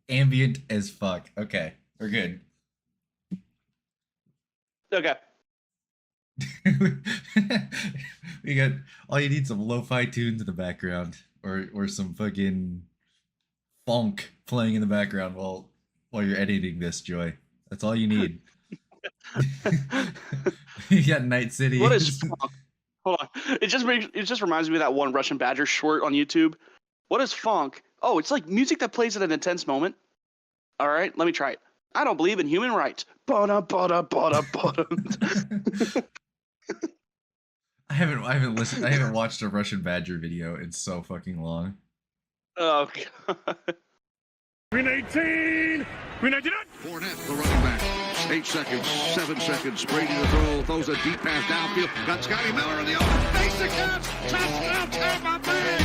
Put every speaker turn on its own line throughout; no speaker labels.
Ambient as fuck. Okay, we're good.
Okay.
We got all you need some lo-fi tunes in the background, or some fucking funk playing in the background while you're editing this, Joy. That's all you need. You got Night
What is
City.
funk? Hold on. It just reminds me of that one Russian Badger short on YouTube. What is funk? Oh, it's like music that plays at an intense moment. All right, let me try it. I don't believe in human rights. Ba-da, ba-da, ba-da, ba-da.
I haven't watched a Russian Badger video in so fucking long.
Oh god.
Green 18! Green 19!
Fournette, the running back. 8 seconds, 7 seconds. Brady to throw. Throws a deep pass downfield. Got Scotty Miller in the open. Basic catch. Touchdown, Tampa Bay.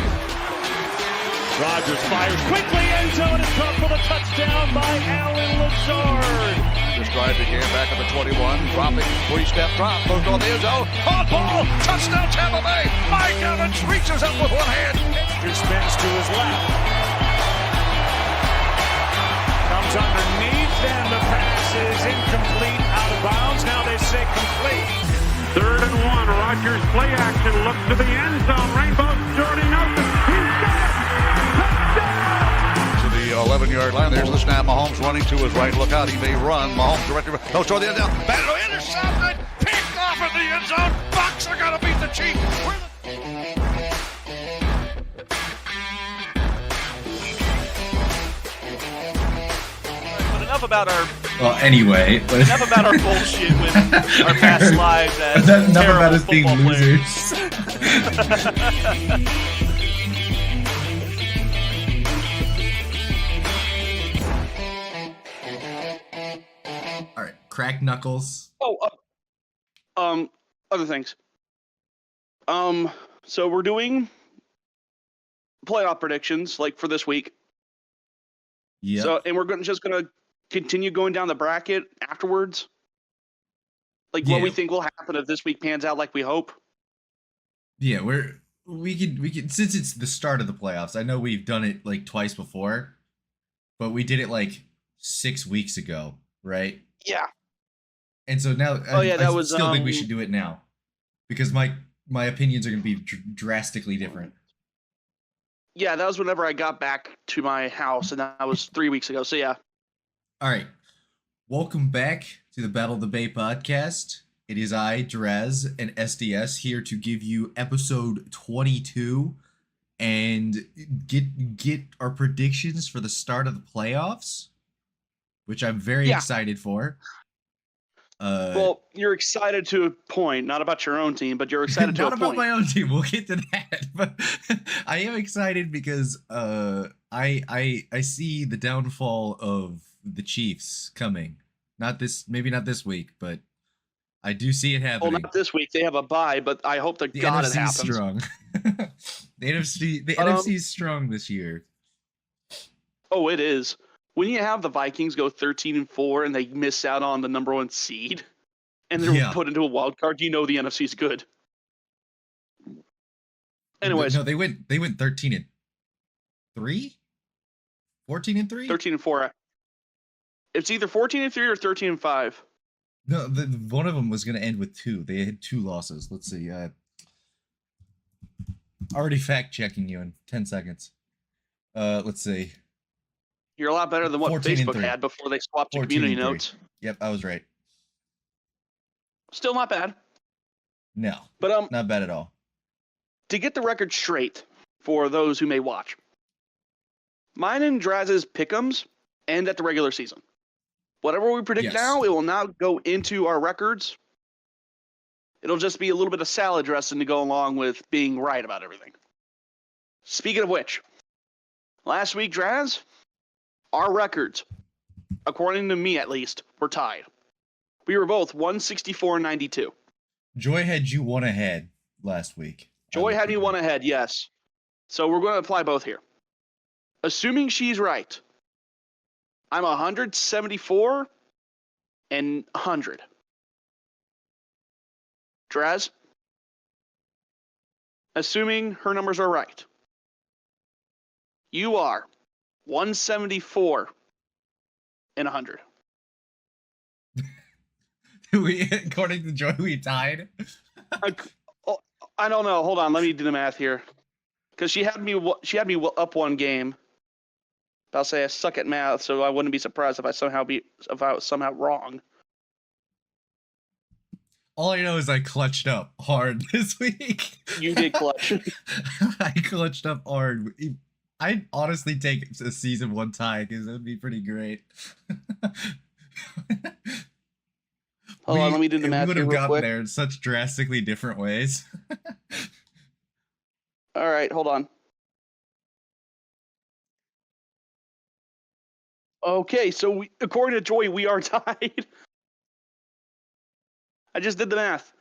Rodgers fires quickly. End zone is caught for the touchdown by Alan Lazard.
Just drive again back at the 21. Dropping. 3-step drop. Goes on the end zone. Hot ball. Touchdown, Tampa Bay. Mike Evans reaches up with one hand.
He spins to his left. Comes underneath, and the pass is incomplete, out of bounds. Now they say complete. 3rd and 1. Rodgers play action, looks to the end zone. Rainbow, Jordy Nelson. He's got it. Touchdown!
To the 11-yard line. There's the snap. Mahomes running to his right. Look out. He may run. Mahomes directly. No, toward the end zone. Battle intercepted. Picked off in the end zone. Bucks are going to beat the Chiefs.
Enough about our
Well, anyway,
enough about our bullshit with our past lives as
enough
terrible
about us being
football
losers. All right, crack knuckles.
Oh, other things. So we're doing playoff predictions like for this week.
Yeah.
So, and we're just gonna continue going down the bracket afterwards. Like what we
Yeah.
think will happen if this week pans out like we hope.
Yeah, we can since it's the start of the playoffs. I know we've done it like twice before, but we did it like 6 weeks ago, right?
Yeah.
And so now
Oh, yeah, that
I
was,
still think we should do it now because my opinions are going to be drastically different.
Yeah, that was whenever I got back to my house, and that was 3 weeks ago. So yeah.
All right. Welcome back to the Battle of the Bay podcast. It is I, Draz, and SDS here to give you episode 22 and get our predictions for the start of the playoffs, which I'm very
Yeah.
excited for.
Well, you're excited to a point, not about your own team, but you're excited to
not
a
about
point.
my own team. We'll get to that, but I am excited because I see the downfall of the Chiefs coming. Maybe not this week, but I do see it
Well,
happening.
not this week. They have a bye, but I hope to
The
God it
NFC
happens.
is strong. The
Um,
NFC is strong this year.
Oh, it is. When you have the Vikings go 13-4 and they miss out on the number 1 seed, and they're
Yeah.
put into a wild card, you know the NFC is good. Anyways,
No, they went 13-3? 14-3?
13-4. It's either 14-3 or 13-5.
No, one of them was going to end with 2. They had 2 losses. Let's see. Already fact checking you in 10 seconds. Let's see.
You're a lot better than what
14-3.
Facebook had before they swapped to community
14-3.
notes.
Yep, I was right.
Still not bad.
No,
But
not bad at all.
to get the record straight for those who may watch, mine and Draz's Pick-Ems end at the regular season. Whatever we predict
Yes.
now, it will not go into our records. It'll just be a little bit of salad dressing to go along with being right about everything. Speaking of which, last week, Draz, our records, according to me at least, were tied. We were both 164-92.
Joy had you one ahead last week.
Joy had me one ahead, yes. So we're going to apply both here. Assuming she's right, I'm 174 and 100. Draz, assuming her numbers are right, you are 174 in 100.
According to Joy, we tied.
I don't know. Hold on, let me do the math here. Because she had me up one game. I'll say I suck at math, so I wouldn't be surprised if I was somehow wrong.
All I know is I clutched up hard this week.
You did clutch.
I clutched up hard. I'd honestly take a season 1 tie because it would be pretty great.
Hold on, let me do the math
We would
here
have
real
gotten
quick.
there in such drastically different ways.
All right, hold on. Okay, so according to Joy, we are tied. I just did the math.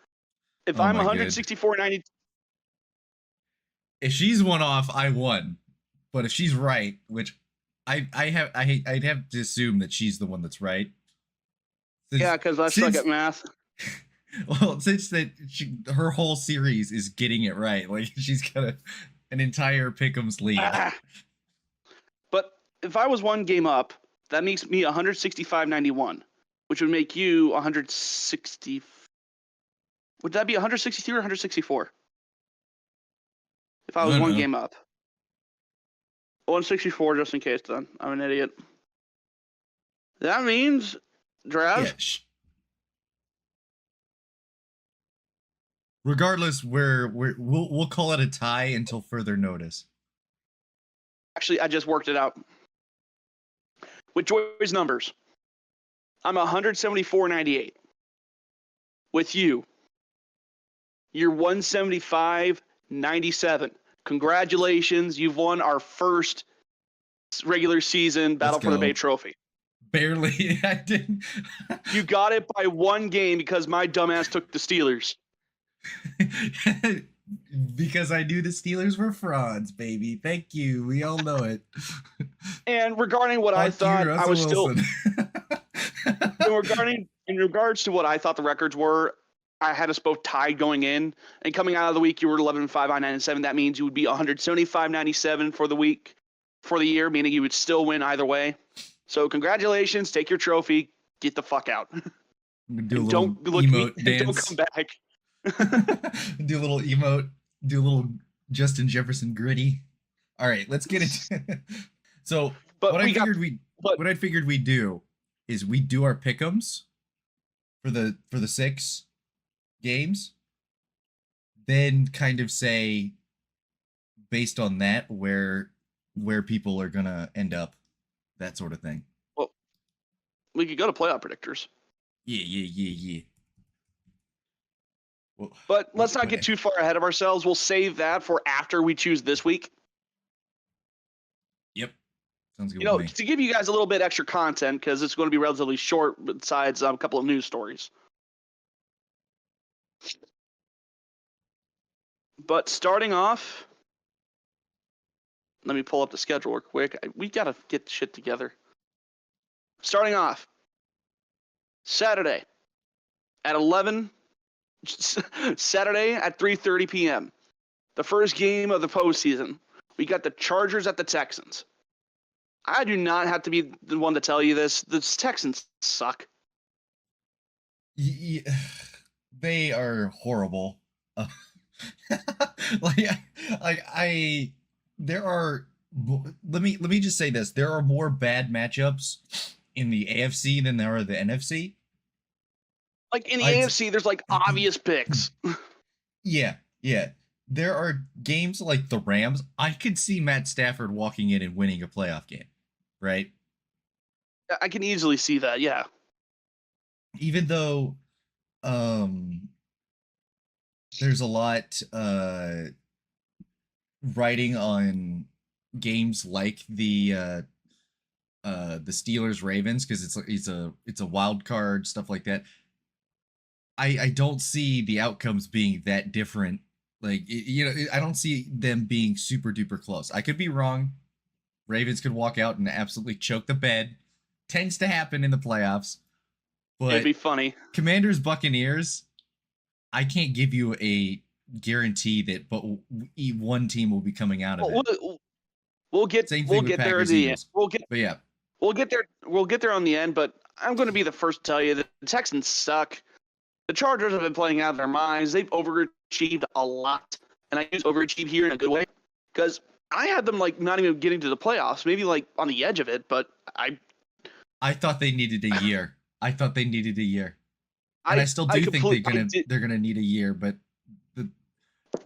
If
Oh
I'm
my
164.90,
If she's one off, I won. But if she's right, which I'd have to assume that she's the one that's right.
yeah, because I suck
since-
at math.
Well, since her whole series is getting it right, like she's got an entire Pick-Ems lead.
But if I was one game up, that makes me 165.91, which would make you 160. Would that be 163 or 164? If I was
I don't
one
know.
game up. 164 just in case then. I'm an idiot. That means, Drav,
Yeah, regardless, we'll call it a tie until further notice.
actually, I just worked it out. With Joy's numbers, I'm 174.98. With you, you're 175.97. Congratulations, you've won our first regular season Battle for the
go.
Bay trophy.
Barely. I didn't.
You got it by one game because my dumbass took the Steelers.
Because I knew the Steelers were frauds, baby. Thank you. We all know it.
And regarding what I
Fuck you,
thought, I
Russell
was
Wilson.
in regards to what I thought the records were, I had us both tied going in, and coming out of the week, you were 11-5 on 9-7. That means you would be 175.97 for the week, for the year, meaning you would still win either way. So congratulations, take your trophy, get the fuck out.
Do a
And
little
don't look at me,
emote
and
dance.
don't come back.
Do a little emote. Do a little Justin Jefferson gritty. All right, let's get it. So
But
what
we
I
got,
figured
but-
what I figured we'd do is we do our pick'ems for the 6 games, then kind of say based on that where people are gonna end up, that sort of thing.
Well, we could go to playoff predictors.
Yeah. Well,
But let's not
okay.
get too far ahead of ourselves. We'll save that for after we choose this week.
Yep. Sounds good
You know,
with me.
to give you guys a little bit extra content because it's going to be relatively short besides a couple of news stories. But starting off, let me pull up the schedule real quick. We got to get shit together. Starting off, Saturday at 11, Saturday at 3:30 p.m. The first game of the postseason. We got the Chargers at the Texans. I do not have to be the one to tell you this. The Texans suck.
They are horrible. There are. Let me just say this: there are more bad matchups in the AFC than there are the NFC.
Like in the
I'd-
AFC, there's like obvious picks.
Yeah. There are games like the Rams. I could see Matt Stafford walking in and winning a playoff game, right?
I can easily see that. Yeah.
Even though there's a lot writing on games like the Steelers Ravens because it's a wild card, stuff like that. I don't see the outcomes being that different. Like I don't see them being super duper close. I could be wrong. Ravens could walk out and absolutely choke the bed. Tends to happen in the playoffs. But
It'd be funny.
Commanders Buccaneers, I can't give you a guarantee that one team will be coming out of it.
We'll get
Same thing
we'll
with
get there at
Packers,
the end.
Eagles. But yeah,
We'll get there. We'll get there on the end, but I'm going to be the first to tell you that the Texans suck. The Chargers have been playing out of their minds. They've overachieved a lot, and I use overachieve here in a good way because I had them like not even getting to the playoffs, maybe like on the edge of it. But
I thought they needed a year. I thought they needed a year, and I still do think they're gonna need a year. But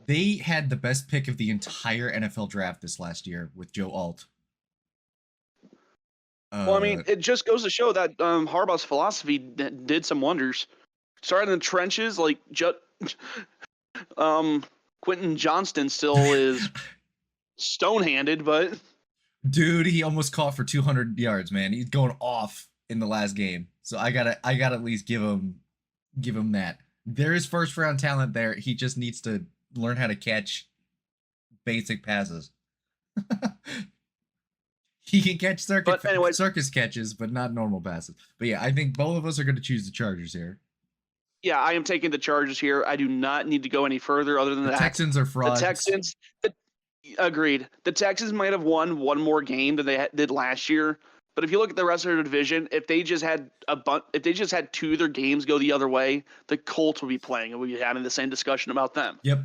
they had the best pick of the entire NFL draft this last year with Joe Alt.
Well, I mean, it just goes to show that Harbaugh's philosophy did some wonders. Starting in the trenches, like Quentin Johnston still is stone-handed, but
dude, he almost caught for 200 yards, man. He's going off in the last game, so I gotta at least give him that. There is first round talent there. He just needs to learn how to catch basic passes. He can catch circus catches, but not normal passes. But yeah, I think both of us are going to choose the Chargers here.
Yeah, I am taking the Chargers here. I do not need to go any further other than that.
The Texans are frauds.
Agreed. The Texans might have won one more game than they did last year. But if you look at the rest of their division, if they just had two of their games go the other way, the Colts would be playing, and we'd be having the same discussion about them.
Yep,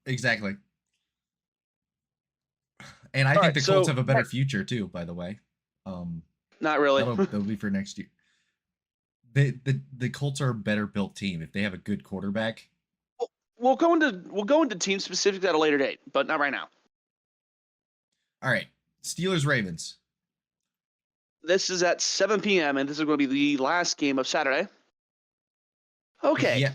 exactly. And I think the Colts have a better future too, by the way.
Not really.
That'll be for next year. The Colts are a better built team if they have a good quarterback.
We'll go into team specifics at a later date, but not right now.
All right, Steelers Ravens.
This is at 7 p.m. and this is going to be the last game of Saturday. Okay.
Yeah.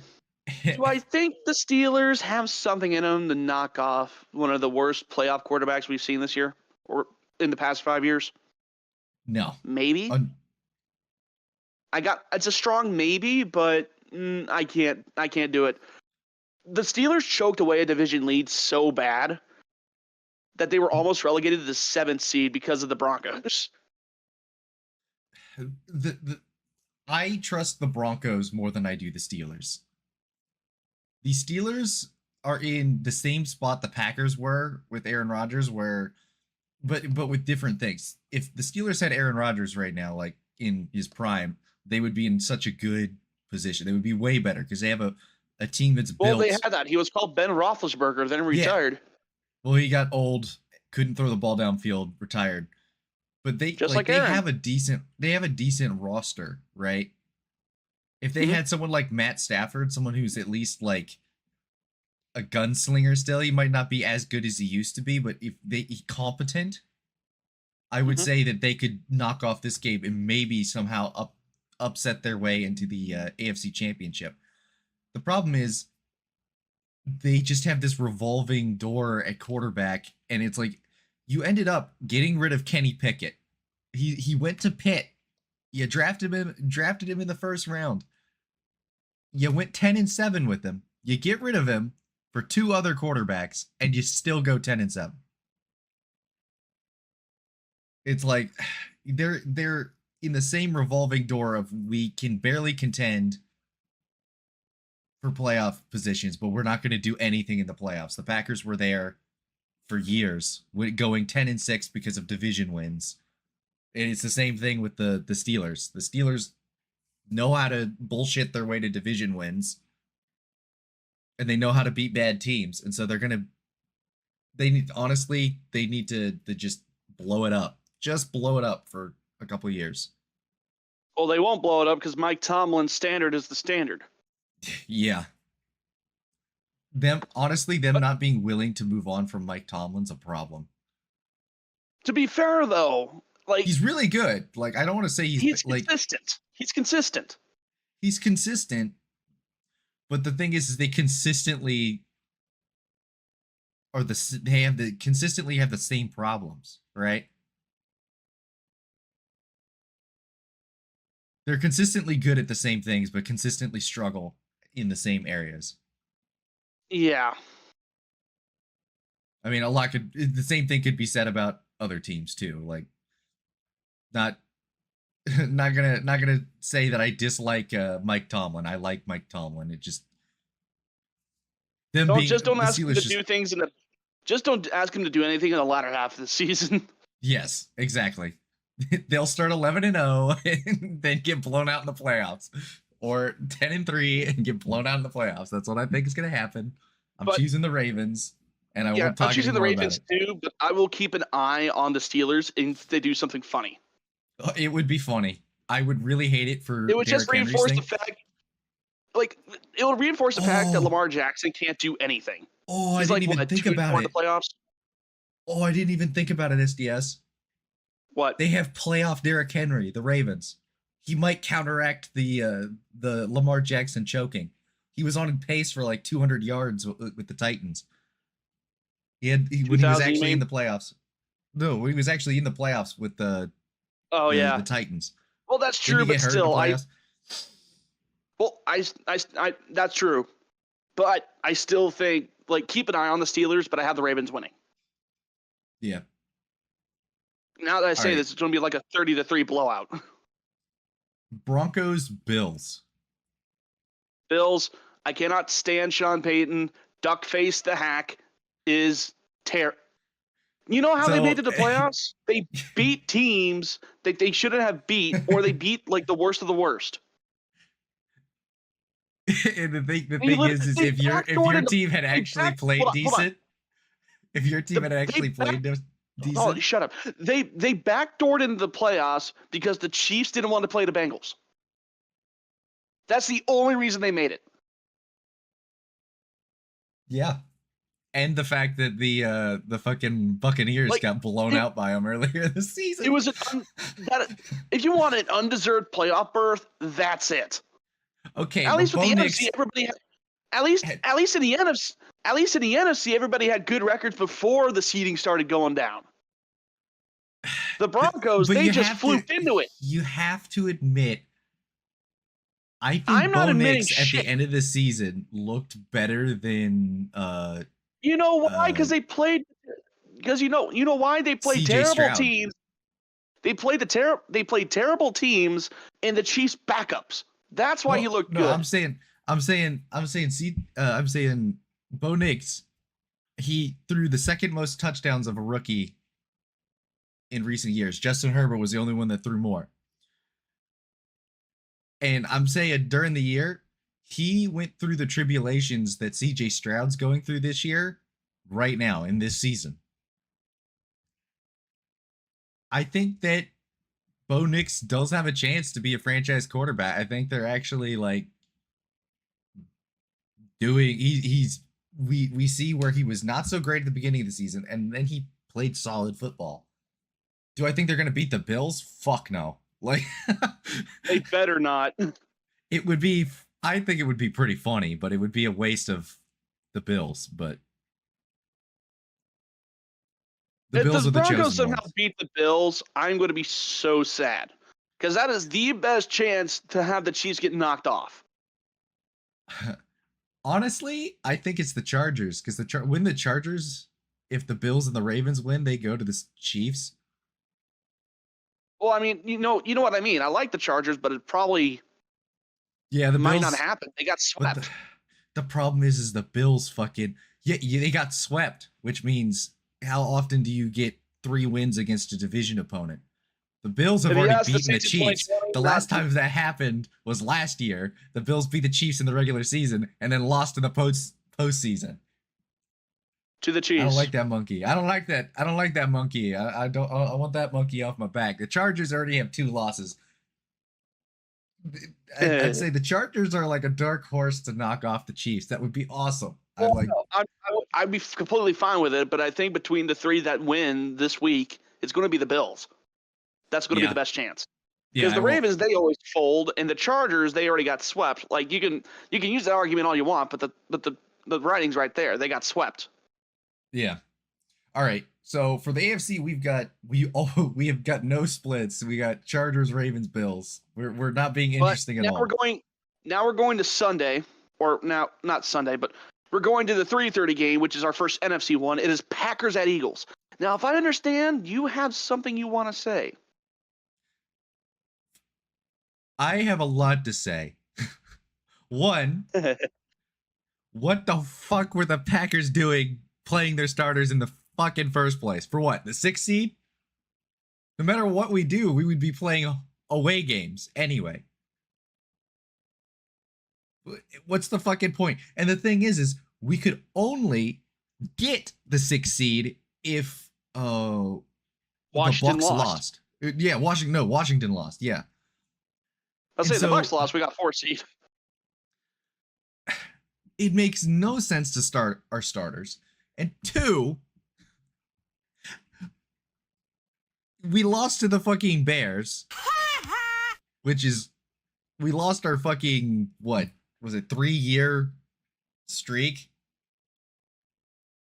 Do I think the Steelers have something in them to knock off one of the worst playoff quarterbacks we've seen this year or in the past 5 years?
No.
Maybe. It's a strong maybe, but I can't do it. The Steelers choked away a division lead so bad that they were almost relegated to the 7th seed because of the Broncos.
I trust the Broncos more than I do the Steelers. The Steelers are in the same spot the Packers were with Aaron Rodgers, but with different things. If the Steelers had Aaron Rodgers right now, like in his prime, they would be in such a good position. They would be way better because they have a team that's built.
Well, they had that. He was called Ben Roethlisberger, then retired. Yeah.
Well, he got old, couldn't throw the ball downfield, retired. But they have a decent roster, right? If they had someone like Matt Stafford, someone who's at least like a gunslinger still, he might not be as good as he used to be, but if he's competent, I would say that they could knock off this game and maybe somehow upset their way into the AFC Championship. The problem is they just have this revolving door at quarterback, and it's like you ended up getting rid of Kenny Pickett. He went to Pitt. You drafted him in the first round. You went 10-7 with him. You get rid of him for 2 other quarterbacks, and you still go 10-7. It's like they're in the same revolving door of we can barely contend for playoff positions, but we're not going to do anything in the playoffs. The Packers were there for years, going 10-6 because of division wins. And it's the same thing with the Steelers. The Steelers know how to bullshit their way to division wins, and they know how to beat bad teams. And so they need to just blow it up. Just blow it up for a couple of years.
Well, they won't blow it up because Mike Tomlin's standard is the standard.
Yeah. Them not being willing to move on from Mike Tomlin's a problem.
To be fair, though, like
he's really good. Like I don't want to say he's
consistent. He's consistent.
He's consistent, but the thing is they consistently consistently have the same problems, right? They're consistently good at the same things, but consistently struggle in the same areas.
Yeah.
I mean, the same thing could be said about other teams too. Like, not gonna say that I dislike Mike Tomlin. I like Mike Tomlin. It just
don't ask him to do things just don't ask him to do anything in the latter half of the season.
Yes, exactly. They'll start 11-0 and then get blown out in the playoffs, or 10-3 and get blown out in the playoffs. That's what I think is going to happen. I'm
But
choosing the Ravens, and I
yeah,
won't
I'm
talk
choosing the
anymore about
Ravens
it.
too, but I will keep an eye on the Steelers if they do something funny.
It would be funny. I would really hate it for
It would just
Derrick Henry's
reinforce the
thing.
fact, like, it would reinforce the fact that
Oh,
Lamar Jackson can't do anything.
I
He's
didn't
like,
even
what,
think
2-4
about
in the
it.
playoffs?
Oh, I didn't even think about it, SDS.
What?
They have playoff Derrick Henry, the Ravens. He might counteract the Lamar Jackson choking. He was on pace for like 200 yards with the Titans. When he was
2000, you
actually in
mean?
the playoffs. No, when he was actually in the playoffs with
Oh, yeah.
the Titans.
Well, that's
Didn't
true,
he
but
get hurt in the
still,
playoffs?
that's true. But I still think, like, keep an eye on the Steelers, but I have the Ravens winning.
Yeah.
Now that I say
right.
this, it's going to be like a 30-3 blowout.
Broncos, Bills.
Bills, I cannot stand Sean Payton. Duckface the hack is terrible. You know how they made it to playoffs? They beat teams that they shouldn't have beat, or they beat like the worst of the worst.
And the thing is if your team had actually played decent, if your team had actually played decent.
Oh, shut up. They backdoored into the playoffs because the Chiefs didn't want to play the Bengals. That's the only reason they made it.
Yeah. And the fact that the fucking Buccaneers got blown out by them earlier this season.
It was if you want an undeserved playoff berth, that's it.
Okay,
at least with the NFC, everybody had, at least in the NFC, everybody had good records before the seeding started going down. The Broncos, they just fluked into it.
You have to admit, I think
I'm not admitting
Bo Nix at the end of the season looked better than
you know why? Because they played. Because you know why they played terrible teams. They played terrible teams in the Chiefs' backups. That's why he looked good.
I'm saying Bo Nix, he threw the second most touchdowns of a rookie in recent years. Justin Herbert was the only one that threw more. And I'm saying during the year, he went through the tribulations that CJ Stroud's going through this year, right now in this season. I think that Bo Nix does have a chance to be a franchise quarterback. I think they're actually like doing. We see where he was not so great at the beginning of the season, and then he played solid football. Do I think they're going to beat the Bills? Fuck no. Like
they better not.
It would be. I think it would be pretty funny, but it would be a waste of the Bills. But
if the Broncos somehow beat the Bills, I'm going to be so sad because that is the best chance to have the Chiefs get knocked off.
Honestly, I think it's the Chargers because when the Chargers, if the Bills and the Ravens win, they go to the Chiefs.
Well, I mean, you know what I mean. I like the Chargers, but it probably
the
might
Bills,
not happen. They got swept.
The problem is the Bills fucking they got swept, which means how often do you get 3 wins against a division opponent? The Bills have already beaten the Chiefs. The last time that happened was last year. The Bills beat the Chiefs in the regular season and then lost in the postseason.
To the Chiefs.
I don't like that monkey. I don't like that monkey. I don't. I want that monkey off my back. The Chargers already have 2 losses. I'd say the Chargers are like a dark horse to knock off the Chiefs. That would be awesome.
I'd be completely fine with it, but I think between the 3 that win this week, it's going to be the Bills. That's going to be the best chance. Because the Ravens, they always fold, and the Chargers, they already got swept. Like you can use that argument all you want, but the writing's right there. They got swept.
Yeah. All right. So for the AFC, we have got no splits. We got Chargers, Ravens, Bills. We're not being interesting at all.
Now we're going to Sunday, or now not Sunday, but we're going to the 3:30 game, which is our first NFC one. It is Packers at Eagles. Now, if I understand, you have something you want to say.
I have a lot to say. One, what the fuck were the Packers doing playing their starters in the fucking first place? For what? The 6th seed? No matter what we do, we would be playing away games anyway. What's the fucking point? And the thing is we could only get the 6th seed if the
Washington
Bucks
lost.
lost. Yeah, Washington lost. Yeah.
I'll say
And
the
so-
Bucks lost. We got 4 seed.
It makes no sense to start our starters. And 2, we lost to the fucking Bears, which is, we lost our fucking, what was it, 3-year streak?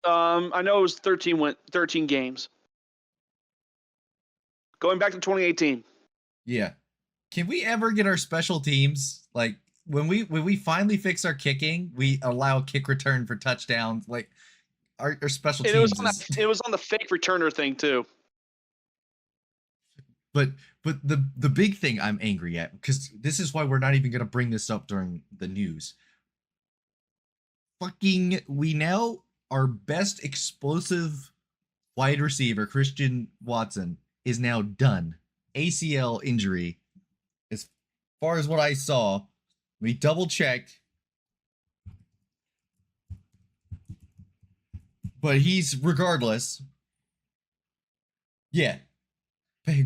I know it was 13 games. Going back to 2018.
Yeah. Can we ever get our special teams, like, when we finally fix our kicking, we allow kick return for touchdowns, like our special
And
teams
it was on the fake returner thing too.
But the big thing I'm angry at, because this is why we're not even gonna bring this up during the news. Fucking, we now, our best explosive wide receiver, Christian Watson, is now done. ACL injury. As far as what I saw, we double checked. But he's, regardless. Yeah.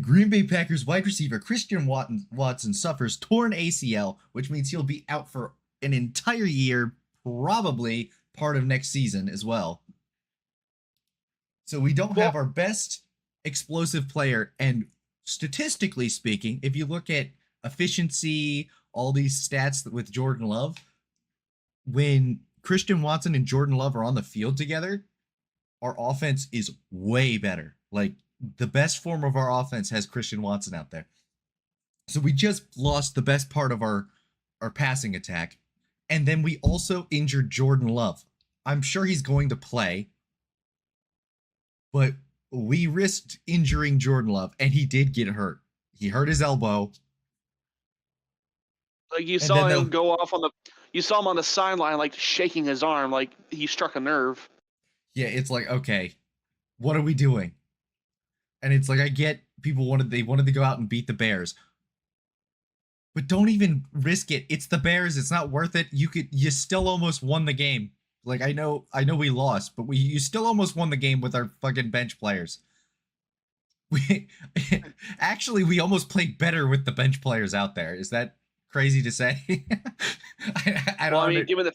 Green Bay Packers wide receiver Christian Watson suffers torn ACL, which means he'll be out for an entire year, probably part of next season as well. So we don't have our best explosive player, and statistically speaking, if you look at efficiency, all these stats with Jordan Love, when Christian Watson and Jordan Love are on the field together, our offense is way better. Like, the best form of our offense has Christian Watson out there. So we just lost the best part of our passing attack. And then we also injured Jordan Love. I'm sure he's going to play, but we risked injuring Jordan Love, and he did get hurt. He hurt his elbow.
Like you saw him go off you saw him on the sideline, like shaking his arm, like he struck a nerve.
Yeah, it's like, okay, what are we doing? And it's like, I get people wanted to go out and beat the Bears, but don't even risk it. It's the Bears. It's not worth it. You still almost won the game. Like, I know we lost, but you still almost won the game with our fucking bench players. We we almost played better with the bench players out there. Is that crazy to say? I don't.
Well, I mean, given the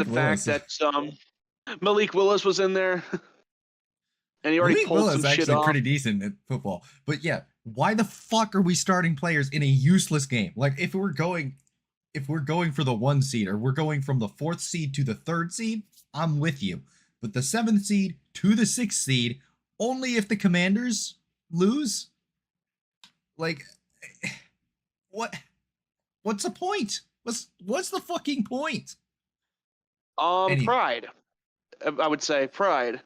fact that Malik Willis was in there, and he already
Malik
pulled
Willis
some shit
actually
off.
pretty decent at football. But yeah, why the fuck are we starting players in a useless game? Like, if we're going for the 1 seed, or we're going from the 4th seed to the 3rd seed, I'm with you. But the 7th seed to the 6th seed, only if the Commanders lose? Like, what's the point? What's the fucking point?
Pride. I would say pride.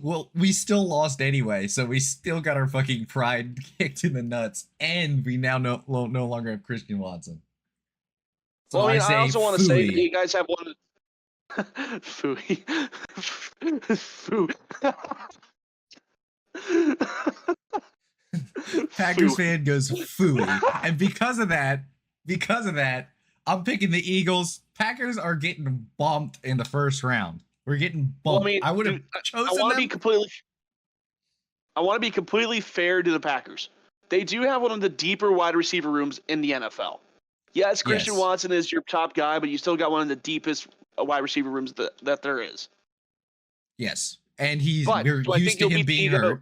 Well, we still lost anyway, so we still got our fucking pride kicked in the nuts, and we now no longer have Christian Watson. So
well, I also want to say that
phooey.
you guys have one. Phooey. Phooey.
Packers fan goes phooey. And because of that, I'm picking the Eagles. Packers are getting bumped in the 1st round. We're getting bumped.
Well, I mean,
I would have chosen
I want to
them.
be completely fair to the Packers. They do have one of the deeper wide receiver rooms in the NFL. Yes, Christian Watson is your top guy, but you still got one of the deepest wide receiver rooms that there is.
Yes. And we're
do I
used
think
to him being hurt.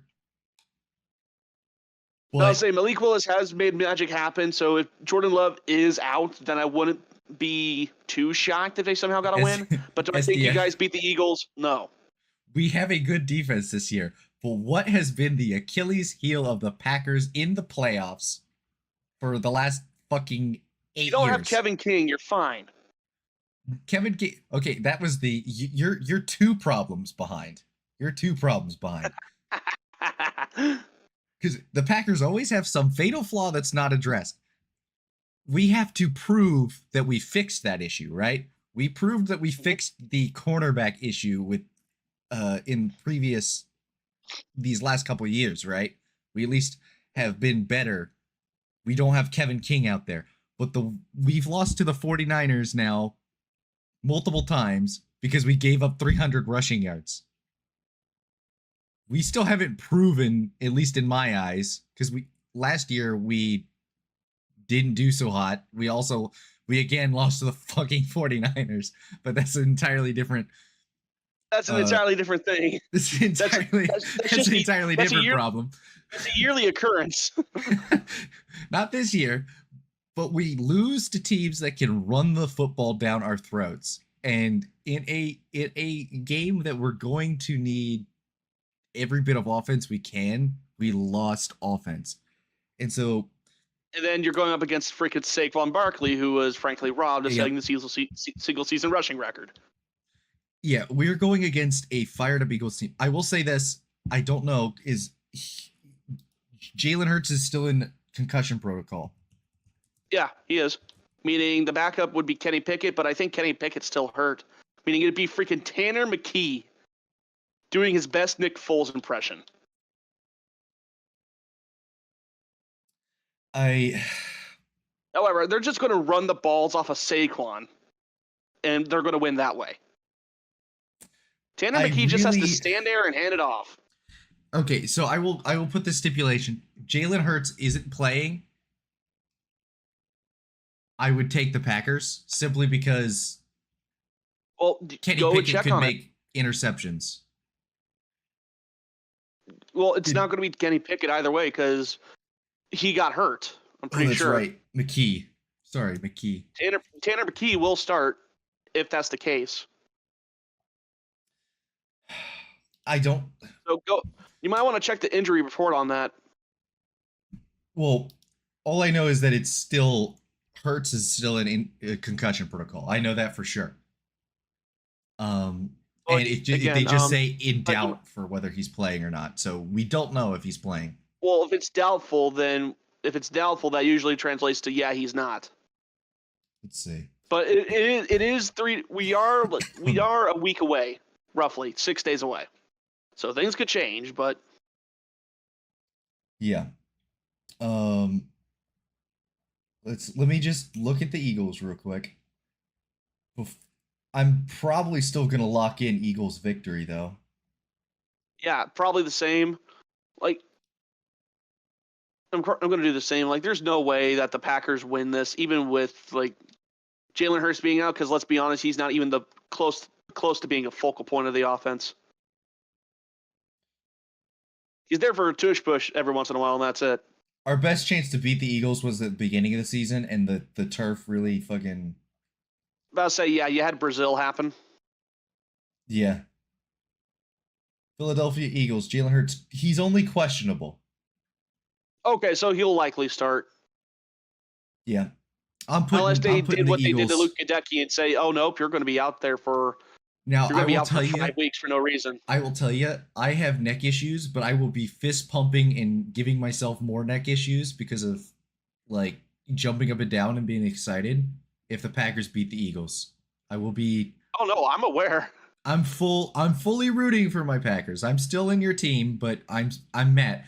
I'll say Malik Willis has made magic happen, so if Jordan Love is out, then I wouldn't be too shocked if they somehow got a win. But do I think you guys beat the Eagles? No.
We have a good defense this year, but what has been the Achilles heel of the Packers in the playoffs for the last fucking 8 years?
You don't have Kevin King, you're fine.
Kevin King, okay, that was you're 2 problems behind. You're 2 problems behind. Because the Packers always have some fatal flaw that's not addressed. We have to prove that we fixed that issue, right? We proved that we fixed the cornerback issue with in previous these last couple of years, right? We at least have been better. We don't have Kevin King out there, but we've lost to the 49ers now multiple times because we gave up 300 rushing yards. We still haven't proven, at least in my eyes, because last year we didn't do so hot. We again lost to the fucking 49ers, but that's an entirely different.
That's an entirely different thing.
That's an entirely different problem.
It's a yearly occurrence.
Not this year, but we lose to teams that can run the football down our throats. And in a game that we're going to need every bit of offense we can, we lost offense. And
then you're going up against freaking Saquon Barkley, who was frankly robbed of setting the single season rushing record.
Yeah, we're going against a fired up Eagles team. I will say this, I don't know, Jalen Hurts is still in concussion protocol.
Yeah, he is. Meaning the backup would be Kenny Pickett, but I think Kenny Pickett's still hurt. Meaning it'd be freaking Tanner McKee doing his best Nick Foles impression. However, they're just going to run the balls off of Saquon, and they're going to win that way. Tanner McKee just has to stand there and hand it off.
Okay, so I will put this stipulation. Jalen Hurts isn't playing. I would take the Packers simply because Kenny Pickett can make interceptions.
Well, it's not going to be Kenny Pickett either way because he got hurt. I'm pretty sure.
That's right. McKee. Sorry, McKee.
Tanner McKee will start if that's the case.
I don't.
So you might want to check the injury report on that.
Well, all I know is that Hurts is still in a concussion protocol. I know that for sure. And they just say in doubt for whether he's playing or not. So we don't know if he's playing.
Well, if it's doubtful, that usually translates to yeah, he's not.
Let's see.
But it is 3. We are a week away, roughly 6 days away. So things could change, but
yeah. Let me just look at the Eagles real quick. I'm probably still gonna lock in Eagles victory though.
Yeah, probably the same. Like I'm gonna do the same. Like there's no way that the Packers win this, even with like Jalen Hurts being out. Because let's be honest, he's not even the close to being a focal point of the offense. He's there for a tush push every once in a while, and that's it.
Our best chance to beat the Eagles was at the beginning of the season, and the turf really fucking.
About to say, yeah, you had Brazil happen.
Yeah. Philadelphia Eagles, Jalen Hurts, he's only questionable.
Okay, so he'll likely start.
Yeah.
Unless they did what they did to Luke Gadecki and say, oh, nope, you're going to be out there for...
Now,
you're going to be out for 5 weeks for no reason.
I will tell you, I have neck issues, but I will be fist pumping and giving myself more neck issues because of, like, jumping up and down and being excited if the Packers beat the Eagles. I will be...
Oh, no, I'm aware.
I'm fully rooting for my Packers. I'm still in your team, but I'm mad.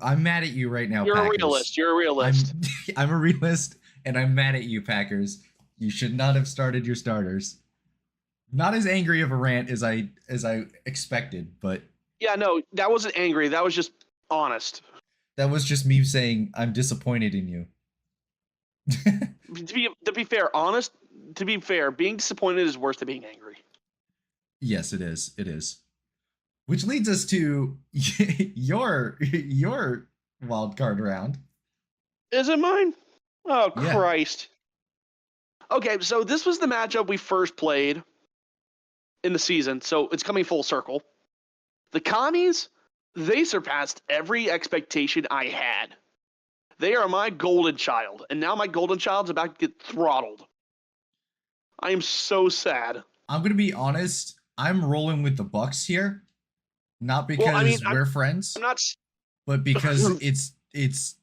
I'm mad at you right now,
You're
Packers.
a realist. You're a realist.
I'm a realist, and I'm mad at you, Packers. You should not have started your starters. Not as angry of a rant as I expected, but
yeah, no, that wasn't angry. That was just honest.
That was just me saying I'm disappointed in you.
To be fair, being disappointed is worse than being angry.
Yes, it is. It is. Which leads us to your wild card round.
Is it mine? Oh,
yeah.
Christ. Okay, so this was the matchup we first played in the season, so it's coming full circle. The Commies, they surpassed every expectation I had. They are my golden child, and now my golden child's about to get throttled. I am so sad.
I'm going to be honest, I'm rolling with the Bucks here. Not because we're friends, but because it's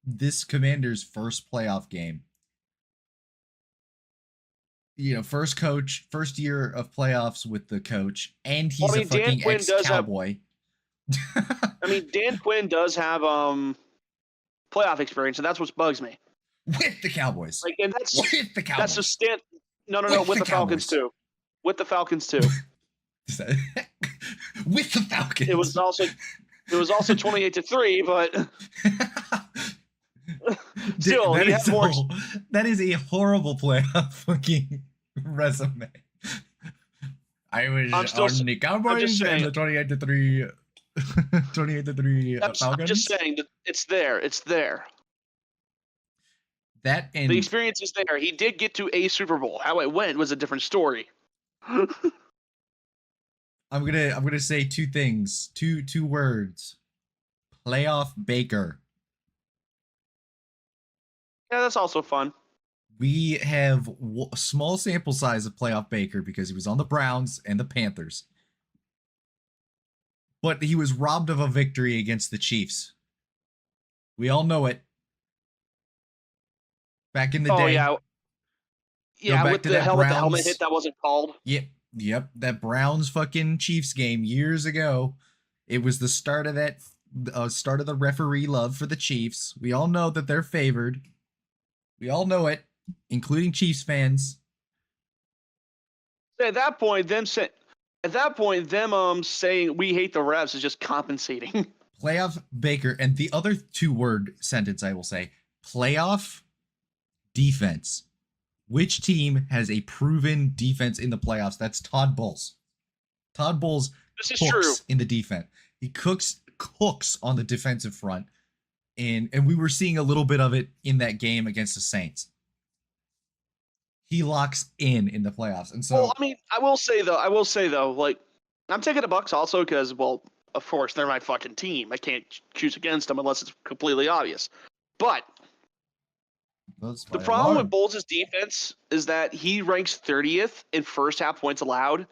this Commander's first playoff game. first year of playoffs with the coach, and he's
Well, I mean,
a fucking
Dan Quinn does have.
ex-Cowboy.
I mean, Dan Quinn does have playoff experience, and that's what bugs me.
With the Cowboys.
Like, and that's
With the Cowboys.
that's a stand. No, with the Falcons too. With the Falcons too.
With the Falcons.
It was also 28-3, but still, he had more.
That is a horrible playoff fucking resume. I was on the Cowboys and the 28-3 Falcons.
I'm just saying that it's there. It's there.
That and
the experience is there. He did get to a Super Bowl. How it went was a different story.
I'm gonna say two things. Two words. Playoff Baker.
Yeah, that's also fun.
We have a small sample size of playoff Baker because he was on the Browns and the Panthers. But he was robbed of a victory against the Chiefs. We all know it. Back in the day.
Yeah, with the helmet hit that wasn't called.
Yep. That Browns fucking Chiefs game years ago. It was the start of the referee love for the Chiefs. We all know that they're favored. We all know it, including Chiefs fans.
At that point, them saying we hate the refs is just compensating.
Playoff Baker, and the other 2-word sentence I will say: playoff defense. Which team has a proven defense in the playoffs? That's Todd Bowles. Todd Bowles cooks in the defense. He cooks on the defensive front. And we were seeing a little bit of it in that game against the Saints. He locks in the playoffs. And so,
well, I mean, I will say though, like, I'm taking the Bucks also because, well, of course, they're my fucking team. I can't choose against them unless it's completely obvious. But the problem with Bowles' defense is that he ranks 30th in first half points allowed,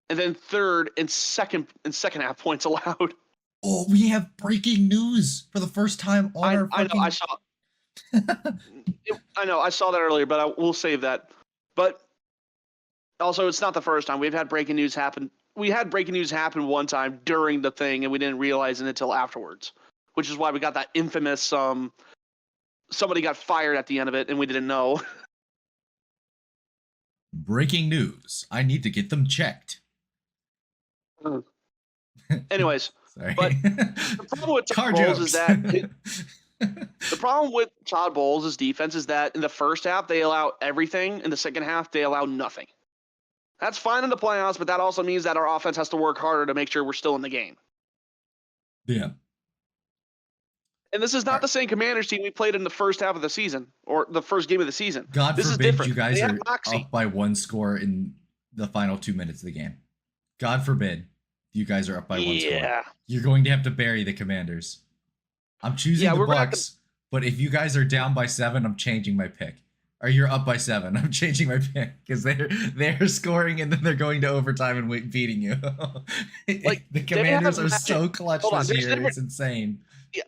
and then third in second half points allowed.
Oh, we have breaking news for the first time on our fucking...
I know, I saw that earlier, but I will save that. But also, it's not the first time. We've had breaking news happen. We had breaking news happen one time during the thing, and we didn't realize it until afterwards, which is why we got that infamous somebody got fired at the end of it, and we didn't know.
Breaking news. I need to get them checked.
Anyways,
sorry.
But the problem with Todd Bowles is that the problem with Todd Bowles' defense is that in the first half they allow everything, in the second half they allow nothing. That's fine in the playoffs, but that also means that our offense has to work harder to make sure we're still in the game.
Yeah.
And this is not the same Commanders team we played in the first half of the season or the first game of the season.
God
this
forbid
is different.
You guys
they
are up by 1 score in the final 2 minutes of the game. God forbid you guys are up by 1 score. You're going to have to bury the Commanders. I'm choosing the Bucks, but if you guys are down by 7, I'm changing my pick. Or you're up by 7, I'm changing my pick because they're scoring and then they're going to overtime and beating you.
Like
the Commanders are so clutch this year. It's insane.
Yeah,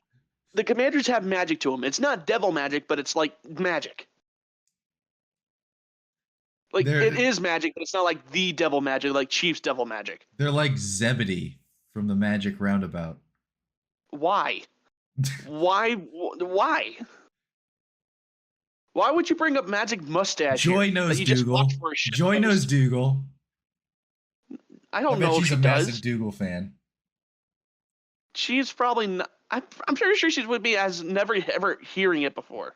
the Commanders have magic to them. It's not devil magic, but it's like magic. Like it is magic, but it's not like the devil magic, like Chiefs devil magic.
They're like Zebedee from the Magic Roundabout.
Why? Why? Why would you bring up Magic Mustache?
Joy knows Dougal. Joy knows Dougal.
I don't know if she does.
She's a massive Dougal fan.
She's probably not. I'm pretty sure she would be as never ever hearing it before.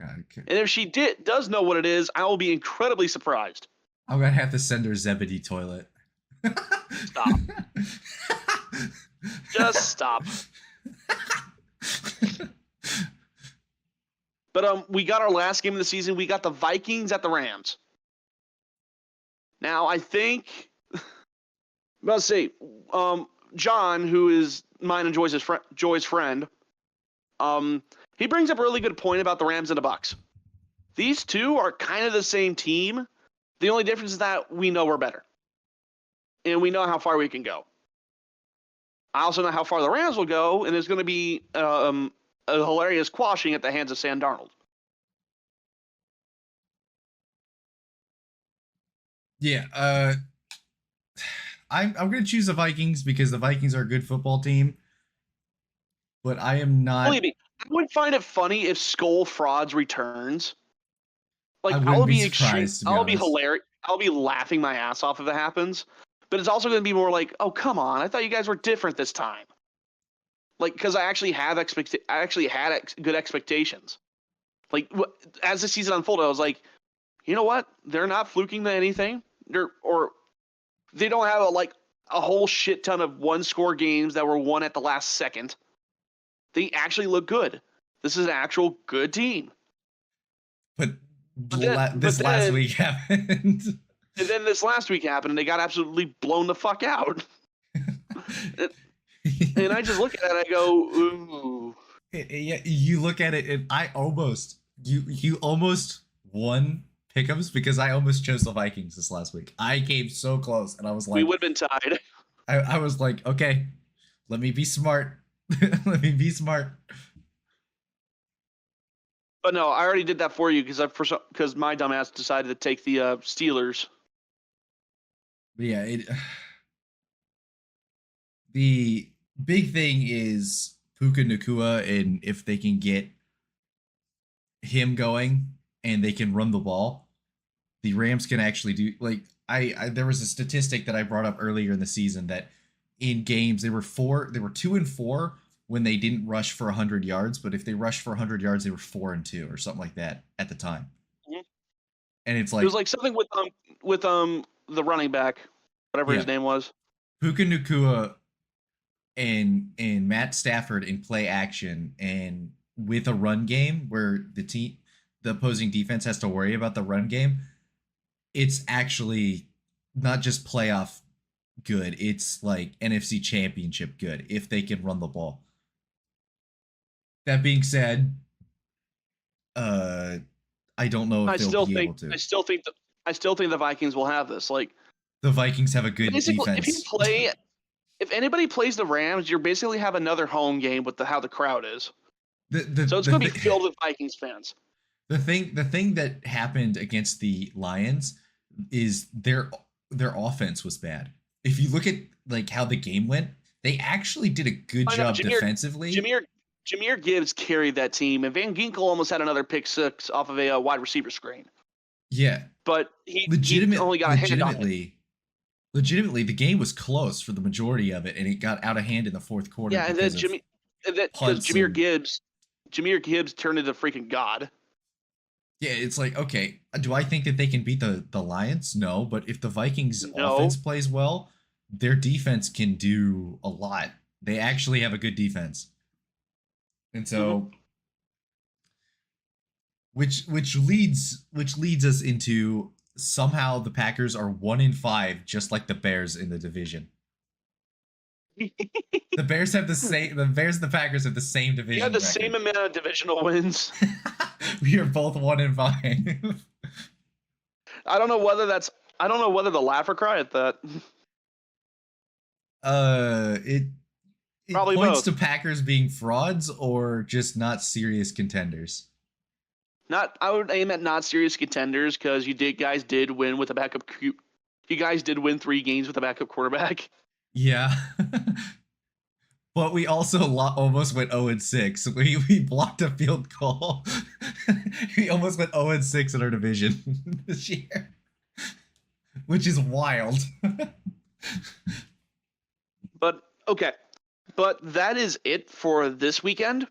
Okay.
And if she does know what it is, I will be incredibly surprised.
I'm gonna have to send her Zebedee toilet.
Stop. Just stop. But we got our last game of the season. We got the Vikings at the Rams. Now I think, let's see, John, who is mine and Joy's friend, he brings up a really good point about the Rams and the Bucks. These two are kind of the same team. The only difference is that we know we're better, and we know how far we can go. I also know how far the Rams will go, and there's going to be a hilarious quashing at the hands of Sam Darnold.
Yeah, I'm gonna choose the Vikings because the Vikings are a good football team, but I am
Believe
not.
me, I would find it funny if Skull Frauds returns.
I
Like,
wouldn't be surprised, to be
I'll be
honest.
hilarious. I'll be laughing my ass off if it happens. But it's also going to be more like, oh, come on. I thought you guys were different this time. Like, because I actually had good expectations. Like, as the season unfolded, I was like, you know what? They're not fluking to anything. They don't have a whole shit ton of one-score games that were won at the last second. They actually look good. This is an actual good team.
But
But
this last
then
week happened.
And then this last week happened, and they got absolutely blown the fuck out. And I just look at it, and I go, ooh.
Yeah, you look at it, and you almost won Pick-Ems because I almost chose the Vikings this last week. I came so close, and I was
We
like,
would have been tied.
I was like, okay, let me be smart. Let me be smart.
But no, I already did that for you because my dumbass decided to take the Steelers.
But yeah, the big thing is Puka Nakua, and if they can get him going and they can run the ball, the Rams can actually do like I there was a statistic that I brought up earlier in the season that in games they were 2-4 when they didn't rush for 100 yards, but if they rushed for 100 yards they were 4-2 or something like that at the time.
Mhm.
And it's
It was
like,
like something with the running back, whatever
yeah,
his name was.
Puka Nakua and Matt Stafford in play action and with a run game where the opposing defense has to worry about the run game, it's actually not just playoff good, it's like NFC championship good if they can run the ball. That being said, uh I don't know if
I
they'll
still
be
think
able to.
I still think the Vikings will have this. Like,
The Vikings have a good
basically,
defense.
if anybody plays the Rams, you basically have another home game with how the crowd is. So it's going to be filled with Vikings fans.
The thing that happened against the Lions is their offense was bad. If you look at like how the game went, they actually did a good
I know
job defensively.
Jameer Gibbs carried that team, and Van Ginkel almost had another pick six off of a wide receiver screen.
Yeah,
But he only got a hand on it.
Legitimately, the game was close for the majority of it, and it got out of hand in the fourth quarter
Yeah,
because of
because
punts and
Jameer Gibbs turned into freaking god.
yeah. It's like, okay, do I think that they can beat the Lions? No, but if the Vikings
No.
offense plays well, their defense can do a lot. They actually have a good defense. And so, which leads us into somehow the Packers are 1-5, just like the Bears in the division. The Bears have the same. The Bears and the Packers have the same division.
You have the
record.
same amount of divisional wins.
We are both 1-5.
I don't know whether to laugh or cry at that.
It
Probably
points
both.
to Packers being frauds or just not serious contenders.
I would aim at not serious contenders because you guys did win with a backup. You guys did win 3 games with a backup quarterback.
Yeah. But we also almost went 0-6. We blocked a field goal. We almost went 0-6 in our division this year, which is wild.
But okay, but that is it for this weekend.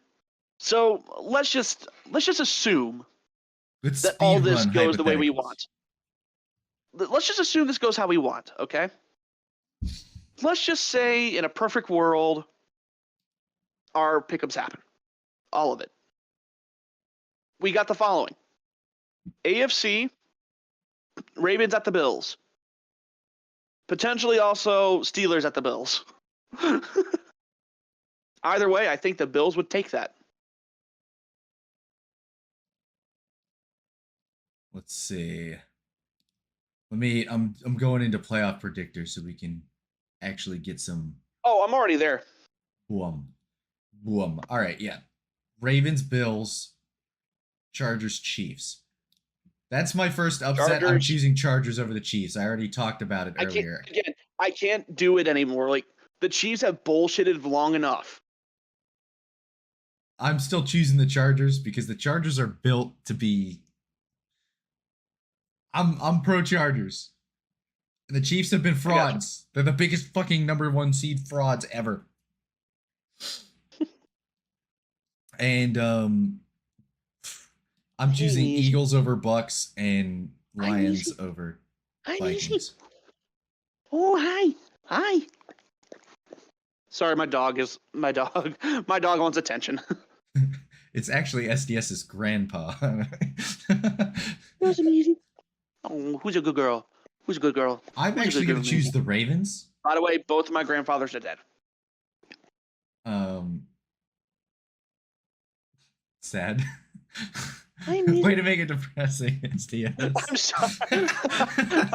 So let's just assume that all this goes the way we want. Let's just assume this goes how we want. Okay. Let's just say in a perfect world, our pickups happen. All of it. We got the following. AFC, Ravens at the Bills. Potentially also Steelers at the Bills. Either way, I think the Bills would take that.
Let's see. I'm going into playoff predictors so we can actually get some
Oh, I'm already there.
boom. Boom. All right, yeah. Ravens, Bills, Chargers, Chiefs. That's my first upset. I'm
Chargers.
choosing Chargers over the Chiefs. I already talked about it earlier.
I can't do it anymore. Like, the Chiefs have bullshitted long enough.
I'm still choosing the Chargers because the Chargers are built to be. I'm pro Chargers. The Chiefs have been frauds. They're the biggest fucking number 1 seed frauds ever. And I'm choosing Eagles over Bucks and Lions over Vikings.
Oh, hi. Sorry, my dog wants attention.
It's actually SDS's grandpa.
That's amazing. Oh, who's a good girl?
I'm actually going to choose the Ravens.
By the way, both of my grandfathers are dead.
Sad. Way to make it depressing, SDS.
I'm sorry.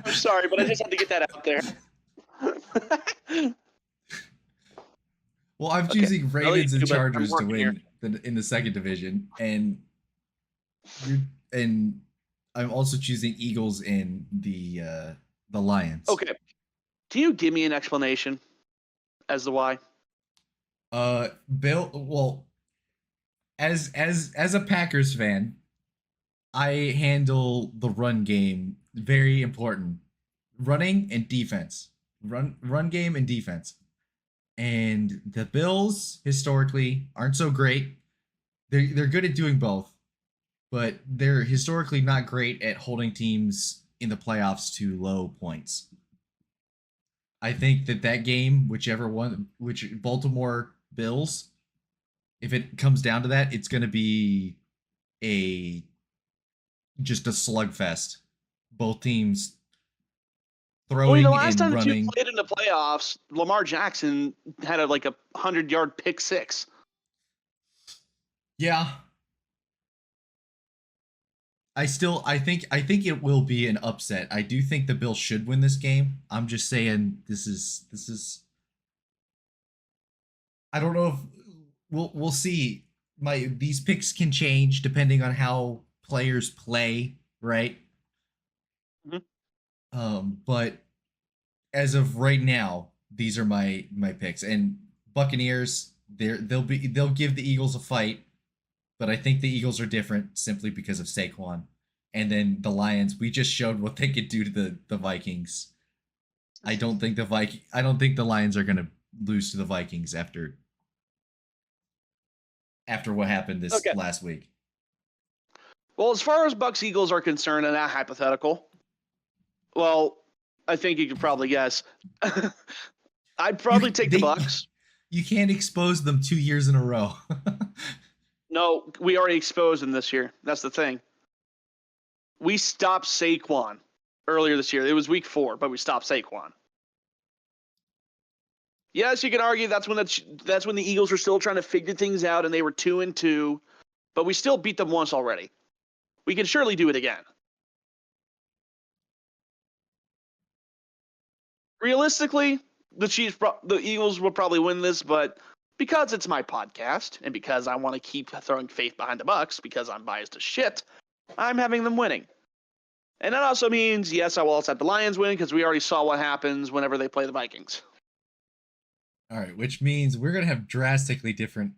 I'm sorry, but I just had to get that out there.
Well, I'm choosing Ravens and Chargers to win in the second division, and I'm also choosing Eagles in the Lions.
Okay, can you give me an explanation as to why?
Bill. Well, as a Packers fan, I handle the run game, very important. Running and defense. Run game and defense. And the Bills historically aren't so great. They're good at doing both, but they're historically not great at holding teams in the playoffs to low points. I think that game, which Baltimore Bills, if it comes down to that, it's going to be just a slugfest. Both teams throwing
the last
and
time
running.
that you played in the playoffs, Lamar Jackson had a 100-yard pick six.
Yeah. I think it will be an upset. I do think the Bills should win this game. I'm just saying this is I don't know if we'll see. These picks can change depending on how players play, right?
Mm-hmm.
But as of right now, these are my picks. And Buccaneers, they'll give the Eagles a fight, but I think the Eagles are different simply because of Saquon. And then the Lions, we just showed what they could do to the Vikings. I don't think the Lions are going to lose to the Vikings after what happened this last week.
Well, as far as Bucks Eagles are concerned, and that hypothetical, well, I think you could probably guess. I'd probably take the Bucks.
You can't expose them 2 years in a row.
No, we already exposed them this year. That's the thing. We stopped Saquon earlier this year. It was week 4, but we stopped Saquon. Yes, you can argue that's when the Eagles were still trying to figure things out and they were 2-2, but we still beat them once already. We can surely do it again. Realistically, the Eagles will probably win this, but because it's my podcast and because I want to keep throwing faith behind the Bucks because I'm biased as shit, I'm having them winning. And that also means, yes, I will also have the Lions win because we already saw what happens whenever they play the Vikings.
All right, which means we're going to have drastically different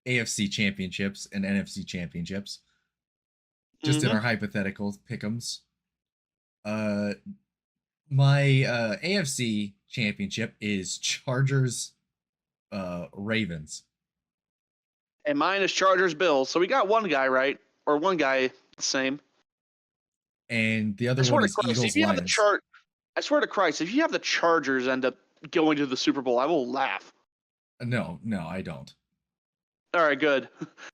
AFC championships and NFC championships. Just in our hypothetical pick-ems. My AFC championship is Chargers Ravens.
And mine is Chargers Bills. So we got one guy right, or one guy the same.
And the other one is Eagles Lions.
I swear to Christ, if you have the Chargers end up going to the Super Bowl, I will laugh.
No, I don't.
All right, good.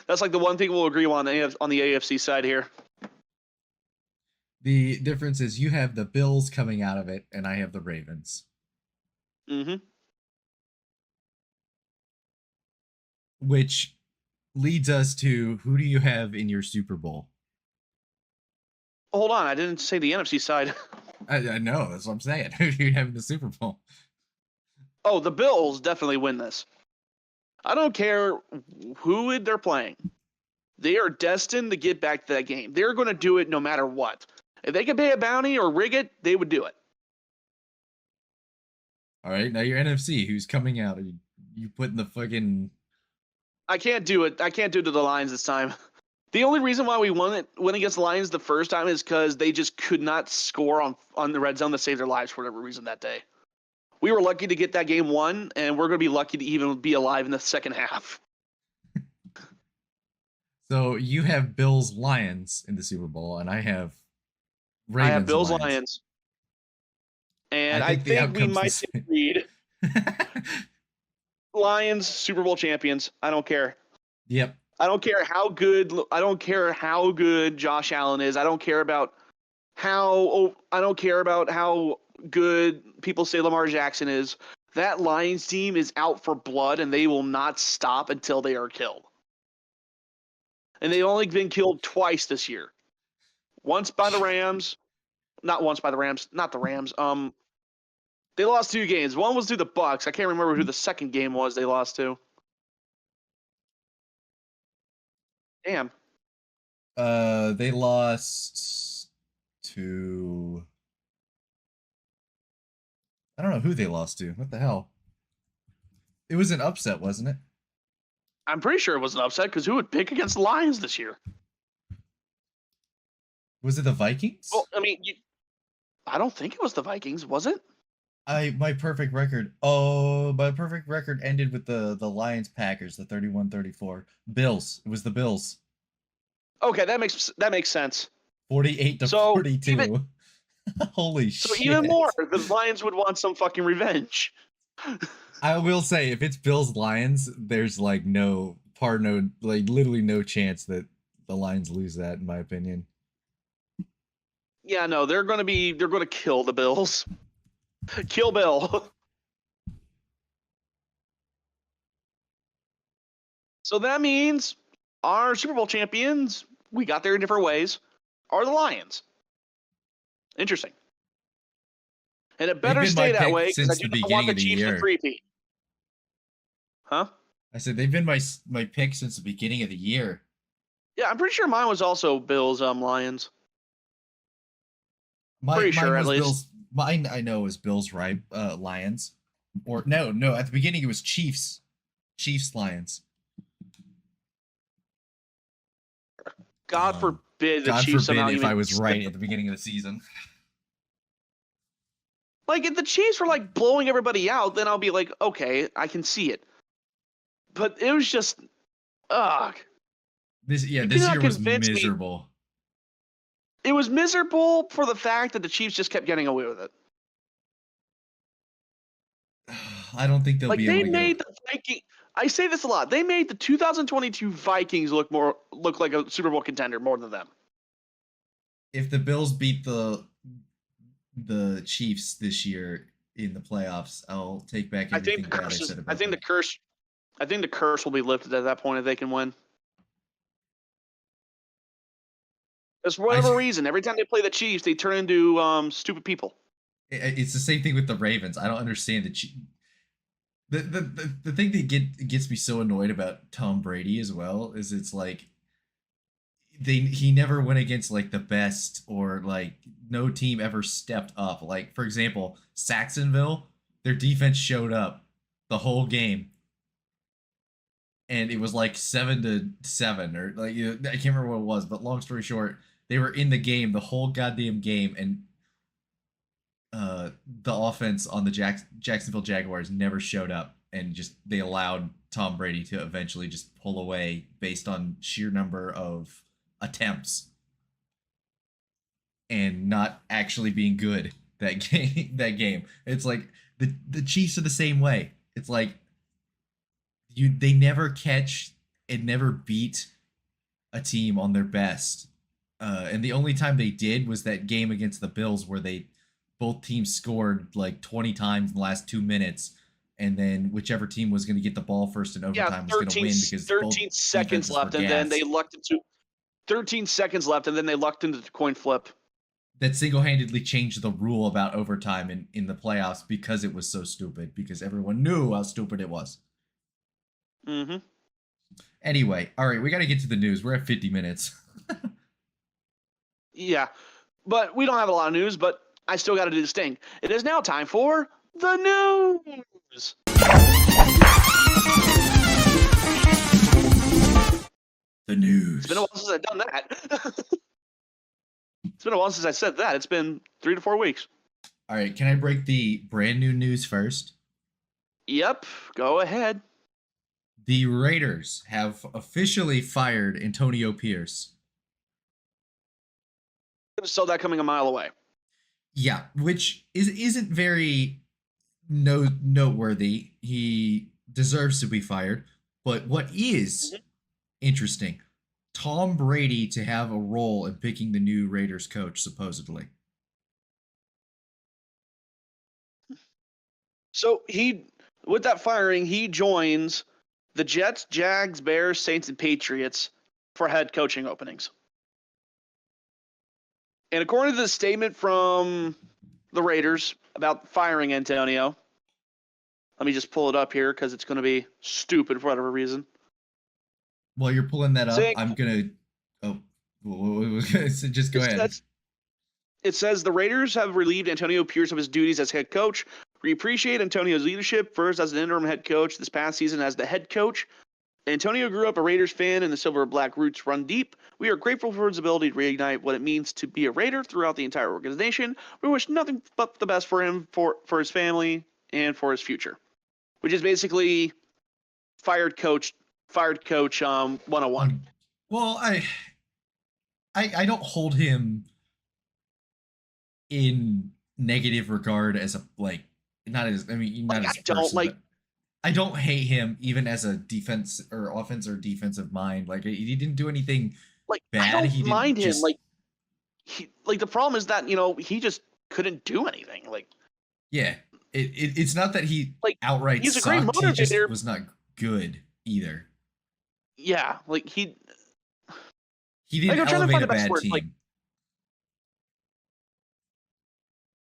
That's like the one thing we'll agree on the AFC side here.
The difference is you have the Bills coming out of it, and I have the Ravens.
Mm-hmm.
Which leads us to, who do you have in your Super Bowl?
Hold on, I didn't say the NFC side.
I know, that's what I'm saying. Who do you have in the Super Bowl?
Oh, the Bills definitely win this. I don't care who they're playing. They are destined to get back to that game. They're going to do it no matter what. If they could pay a bounty or rig it, they would do it.
All right, now your NFC. Who's coming out? Are you putting the fucking?
I can't do it. I can't do it to the Lions this time. The only reason why we won against the Lions the first time is because they just could not score on the red zone to save their lives for whatever reason that day. We were lucky to get that game won, and we're going to be lucky to even be alive in the second half.
So you have Bills Lions in the Super Bowl, and I have Ravens.
I have Bills
Lions.
Lions. And I think we might agreed. Lions, Super Bowl champions. I don't care.
Yep.
I don't care how good Josh Allen is. I don't care about how good people say Lamar Jackson is. That Lions team is out for blood, and they will not stop until they are killed. And they've only been killed twice this year. Once by the Rams. Not the Rams. They lost 2 games. One was to the Bucks. I can't remember who the second game was they lost to. Damn.
They lost to. I don't know who they lost to. What the hell? It was an upset, wasn't it?
I'm pretty sure it was an upset because who would pick against the Lions this year?
Was it the Vikings?
Well, I mean, I don't think it was the Vikings, was it?
My perfect record. Oh, my perfect record ended with the Lions Packers, the 31-34. Bills. It was the Bills.
Okay, that makes sense.
48-42. Holy shit.
So even more, the Lions would want some fucking revenge.
I will say, if it's Bills Lions, there's like literally no chance that the Lions lose that, in my opinion.
Yeah, no, they're going to kill the Bills. Kill Bill. So that means our Super Bowl champions, we got there in different ways, are the Lions. Interesting. And it better stay that way because I do not want the Chiefs to repeat. Huh?
I said they've been my pick since the beginning of the year.
Yeah, I'm pretty sure mine was also Bills, Lions.
Pretty sure, at least. Bills, mine I know is Bills, right? Lions, or no. At the beginning it was Chiefs, Lions.
God forbid the
God
Chiefs
forbid if I was right at the beginning of the season.
Like, if the Chiefs were, like, blowing everybody out, then I'll be like, okay, I can see it. But it was just, ugh.
This year was miserable.
It was miserable for the fact that the Chiefs just kept getting away with it.
I don't think they'll be able to
made the Vikings. I say this a lot. They made the 2022 Vikings look like a Super Bowl contender more than them.
If the Bills beat the Chiefs this year in the playoffs, I'll take back everything bad I said about them.
I think the curse will be lifted at that point if they can win. Because for whatever reason, every time they play the Chiefs, they turn into stupid people.
It's the same thing with the Ravens. I don't understand the thing that gets me so annoyed about Tom Brady as well is it's like he never went against like the best, or like no team ever stepped up. Like, for example, Saxonville, their defense showed up the whole game, and it was like 7-7, or like, I can't remember what it was, but long story short, they were in the game the whole goddamn game, and the offense on the Jacksonville Jaguars never showed up, and just they allowed Tom Brady to eventually just pull away based on sheer number of attempts and not actually being good that game. It's like the Chiefs are the same way. It's like they never catch and never beat a team on their best. And the only time they did was that game against the Bills where both teams scored like 20 times in the last 2 minutes, and then whichever team was going to get the ball first in overtime was going to win because
13 seconds left, and then they lucked into 13 seconds left, and then they lucked into the coin flip.
That single-handedly changed the rule about overtime in the playoffs because it was so stupid, because everyone knew how stupid it was.
Mm-hmm.
Anyway, all right, we got to get to the news. We're at 50 minutes.
Yeah. But we don't have a lot of news, but I still got to do this thing. It is now time for the news.
The news.
It's been a while since I've done that. It's been a while since I said that. It's been 3 to 4 weeks.
All right, can I break the brand new news first?
Yep, go ahead.
The Raiders have officially fired Antonio Pierce.
I saw that coming a mile away.
Yeah, which isn't very noteworthy. He deserves to be fired. But what is interesting, Tom Brady to have a role in picking the new Raiders coach, supposedly.
So with that firing, he joins the Jets, Jags, Bears, Saints, and Patriots for head coaching openings. And according to the statement from the Raiders about firing Antonio, let me just pull it up here because it's going to be stupid for whatever reason.
While you're pulling that up, I'm going to... Oh, just go ahead.
It says the Raiders have relieved Antonio Pierce of his duties as head coach. We appreciate Antonio's leadership, first as an interim head coach, this past season as the head coach. Antonio grew up a Raiders fan and the silver and black roots run deep. We are grateful for his ability to reignite what it means to be a Raider throughout the entire organization. We wish nothing but the best for him, for his family, and for his future. Which is basically fired coach 101.
Well, I don't hold him in negative regard as a I don't hate him even as a defense or offense or defensive mind. Like, he didn't do anything bad.
I don't mind him. The problem is that he just couldn't do anything.
Yeah, it's not that he outright
he's a
sucked.
great motivator.
He just was not good either.
Yeah,
he didn't elevate a bad team.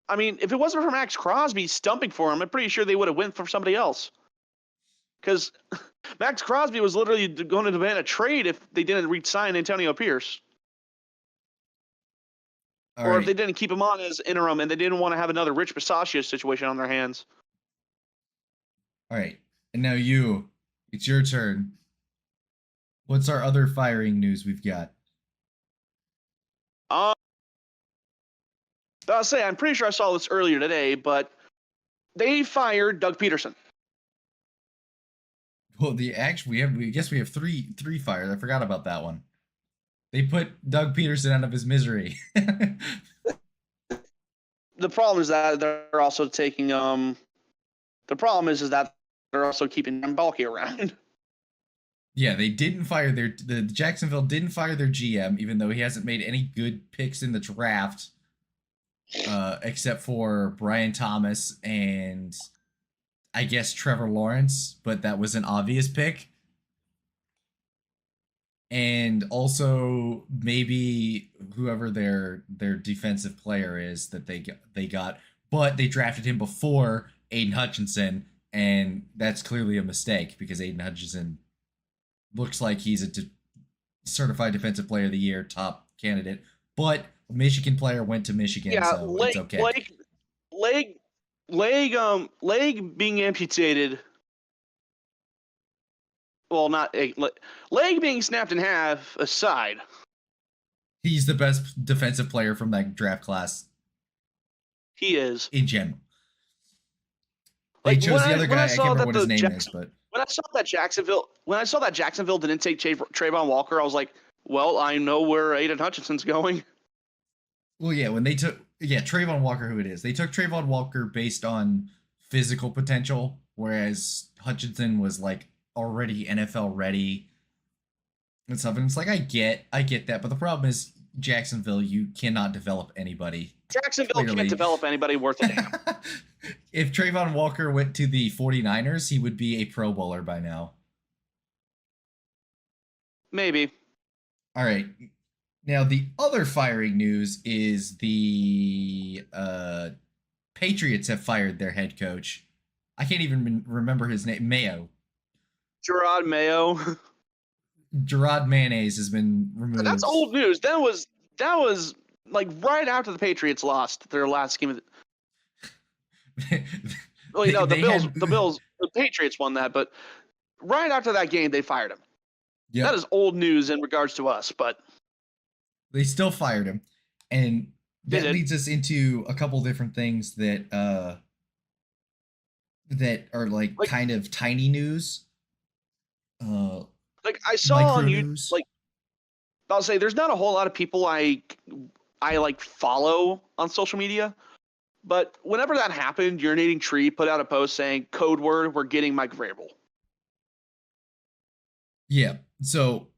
I mean, if it wasn't for Max Crosby stumping for him, I'm pretty sure they would have went for somebody else. Because Max Crosby was literally going to demand a trade if they didn't re-sign Antonio Pierce. If they didn't keep him on as interim and they didn't want to have another Rich Bisaccia situation on their hands.
All right. And now it's your turn. What's our other firing news we've got?
I'll say, I'm pretty sure I saw this earlier today, but they fired Doug Peterson.
Well, we have three fires. I forgot about that one. They put Doug Peterson out of his misery.
The problem is that they're also taking the problem is that they're also keeping Balky around.
Yeah, they didn't fire the Jacksonville didn't fire their GM, even though he hasn't made any good picks in the draft. Except for Brian Thomas and I guess Trevor Lawrence, but that was an obvious pick. And also maybe whoever their defensive player is that they got, but they drafted him before Aiden Hutchinson, and that's clearly a mistake because Aiden Hutchinson looks like he's a certified defensive player of the year, top candidate, but a Michigan player went to Michigan, so it's okay.
Leg being amputated. Well, not leg being snapped in half aside.
He's the best defensive player from that draft class.
He is
in general. They chose the other guy. I can't remember what his name is, but
when I saw that Jacksonville didn't take Trayvon Walker, I was like, well, I know where Aiden Hutchinson's going.
Well, yeah, when they took Trayvon Walker, who it is, they took Trayvon Walker based on physical potential, whereas Hutchinson was already NFL ready and stuff. And it's I get that, but the problem is Jacksonville, you cannot develop anybody.
Jacksonville can't develop anybody worth a damn.
If Trayvon Walker went to the 49ers, he would be a Pro Bowler by now.
Maybe.
All right. Now, the other firing news is the Patriots have fired their head coach. I can't even remember his name. Mayo.
Gerard Mayo.
Gerard Mayonnaise has been removed.
That's old news. That was like right after the Patriots lost their last game of the, well, no, the Patriots won that, but right after that game, they fired him.
Yep.
That is old news in regards to us, but
They still fired him, and
They
that
did.
leads us into a couple different things that are like kind of tiny news.
Like I saw
Micro
on you,
news.
like I'll say, there's not a whole lot of people I like follow on social media, but whenever that happened, Urinating Tree put out a post saying, "Code word, we're getting Mike Vrabel."
Yeah. So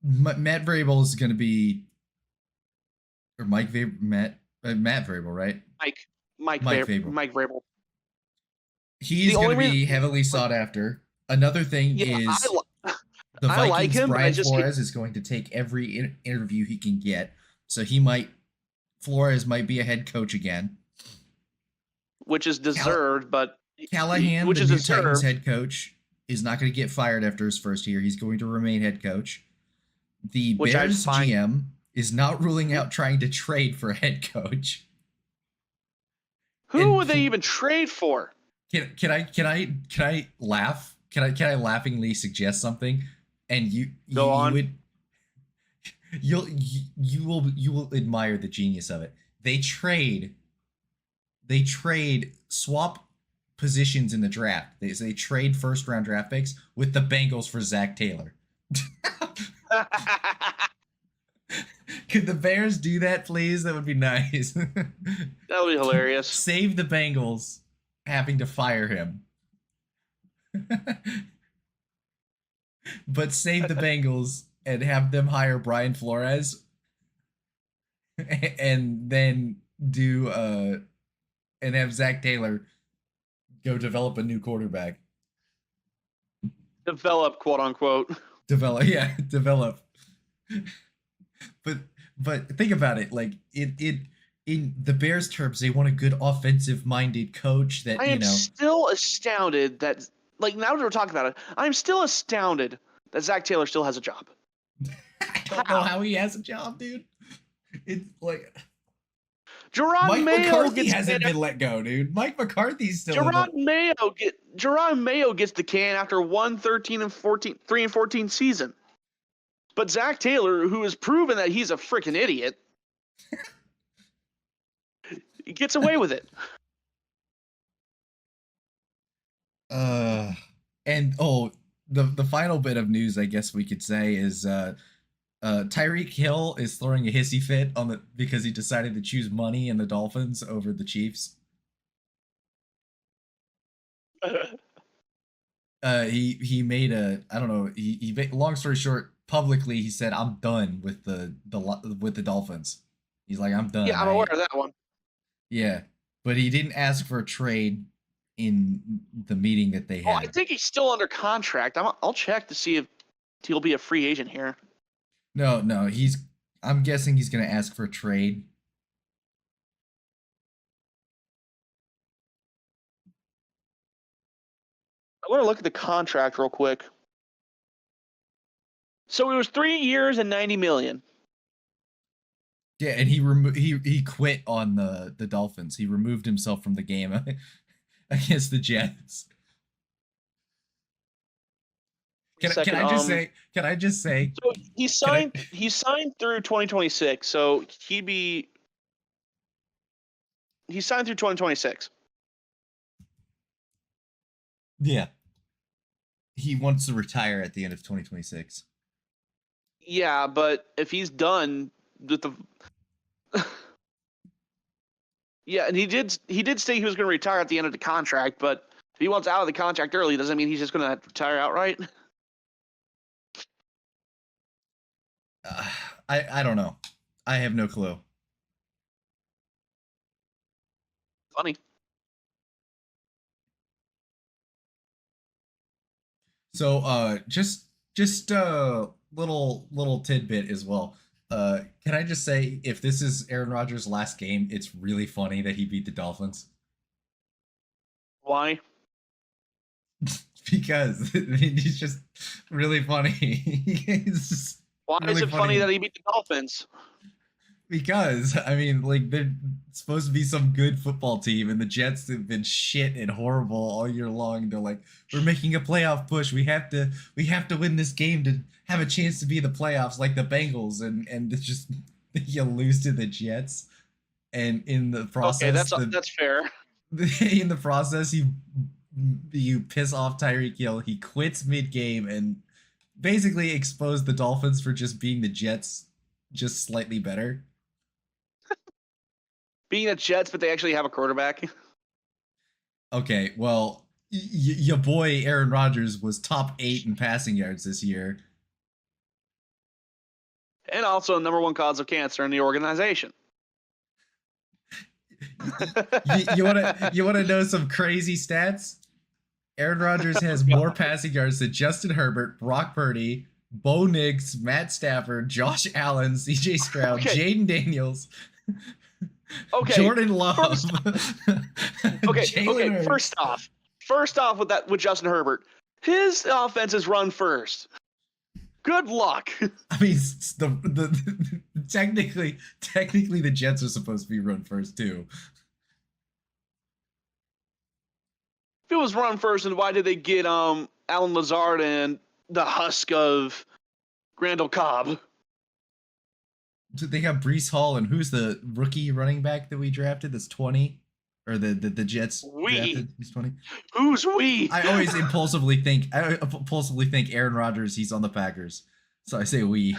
Matt Vrabel is going to be, or Matt Vrabel, right?
Mike
Vrabel.
Mike Vrabel.
He's going to be heavily sought after. Another thing is the
I
Vikings.
like him,
Brian Flores is going to take every interview he can get, so Flores might be a head coach again,
which is deserved. But
Callahan,
which
the
is
new
deserved.
Titans head coach, is not going to get fired after his first year. He's going to remain head coach. The Bears GM is not ruling out trying to trade for a head coach.
Who would they even trade for?
Can I laugh? Can I laughingly suggest something? And you will admire the genius of it. They trade swap positions in the draft. They trade first round draft picks with the Bengals for Zach Taylor. Could the Bears do that, please? That would be nice.
That would be hilarious.
Save the Bengals having to fire him. But save the Bengals and have them hire Brian Flores and then and have Zach Taylor go develop a new quarterback.
Develop, quote unquote.
Develop. But think about it, like it in the Bears terms, they want a good offensive minded coach that
I am still astounded that, like, now that we're talking about it, I'm still astounded that Zach Taylor still has a job.
I don't know how he has a job, dude. It's like
Mike
McCarthy hasn't been let go, dude. Mike McCarthy's still.
Jerod Mayo gets the can after 3-14 season. But Zach Taylor, who has proven that he's a freaking idiot, he gets away with it.
And the final bit of news, I guess we could say, is Tyreek Hill is throwing a hissy fit because he decided to choose money and the Dolphins over the Chiefs. He made long story short, publicly he said, "I'm done with the Dolphins." He's like, "I'm done."
Yeah, I'm aware of that one.
Yeah, but he didn't ask for a trade in the meeting that they had.
Oh, I think he's still under contract. I'll check to see if he'll be a free agent here.
No, I'm guessing he's going to ask for a trade.
I want to look at the contract real quick. So it was 3 years and $90 million.
Yeah, and he quit on the Dolphins. He removed himself from the game against the Jets. Can I just say?
So he signed through 2026. So he signed through 2026.
Yeah. He wants to retire at the end of 2026.
Yeah, but if he's done with the yeah, and he did say he was going to retire at the end of the contract, but if he wants out of the contract early, doesn't mean he's just going to retire outright.
I don't know. I have no clue.
Funny.
So just a little tidbit as well. Can I just say, if this is Aaron Rodgers' last game, it's really funny that he beat the Dolphins.
Why?
Because he's just really funny.
Why is it funny that he beat the Dolphins?
Because I mean, like they're supposed to be some good football team, and the Jets have been shit and horrible all year long. They're like, we're making a playoff push. We have to win this game to have a chance to be in the playoffs, like the Bengals, and it's just you lose to the Jets, and in the
Okay,
process,
that's fair.
in the process, you piss off Tyreek Hill. He quits mid game and basically exposed the Dolphins for just being the Jets, just slightly better.
Being a Jets, but they actually have a quarterback.
Okay, well, your boy Aaron Rodgers was top 8 in passing yards this year.
And also number one cause of cancer in the organization.
You wanna know some crazy stats? Aaron Rodgers has more passing yards than Justin Herbert, Brock Purdy, Bo Nix, Matt Stafford, Josh Allen, C.J. Stroud,
Okay.
Jaden Daniels,
Okay.
Jordan Love.
Okay.
Jalen Hurts.
First off with Justin Herbert, his offense is run first. Good luck.
I mean, technically the Jets are supposed to be run first too.
If it was run first, then why did they get Alan Lazard and the husk of Randall Cobb?
They have Brees Hall, and who's the rookie running back that we drafted? That's 20, or the Jets drafted. He's 20.
Who's we?
I always impulsively think Aaron Rodgers. He's on the Packers, so I say we.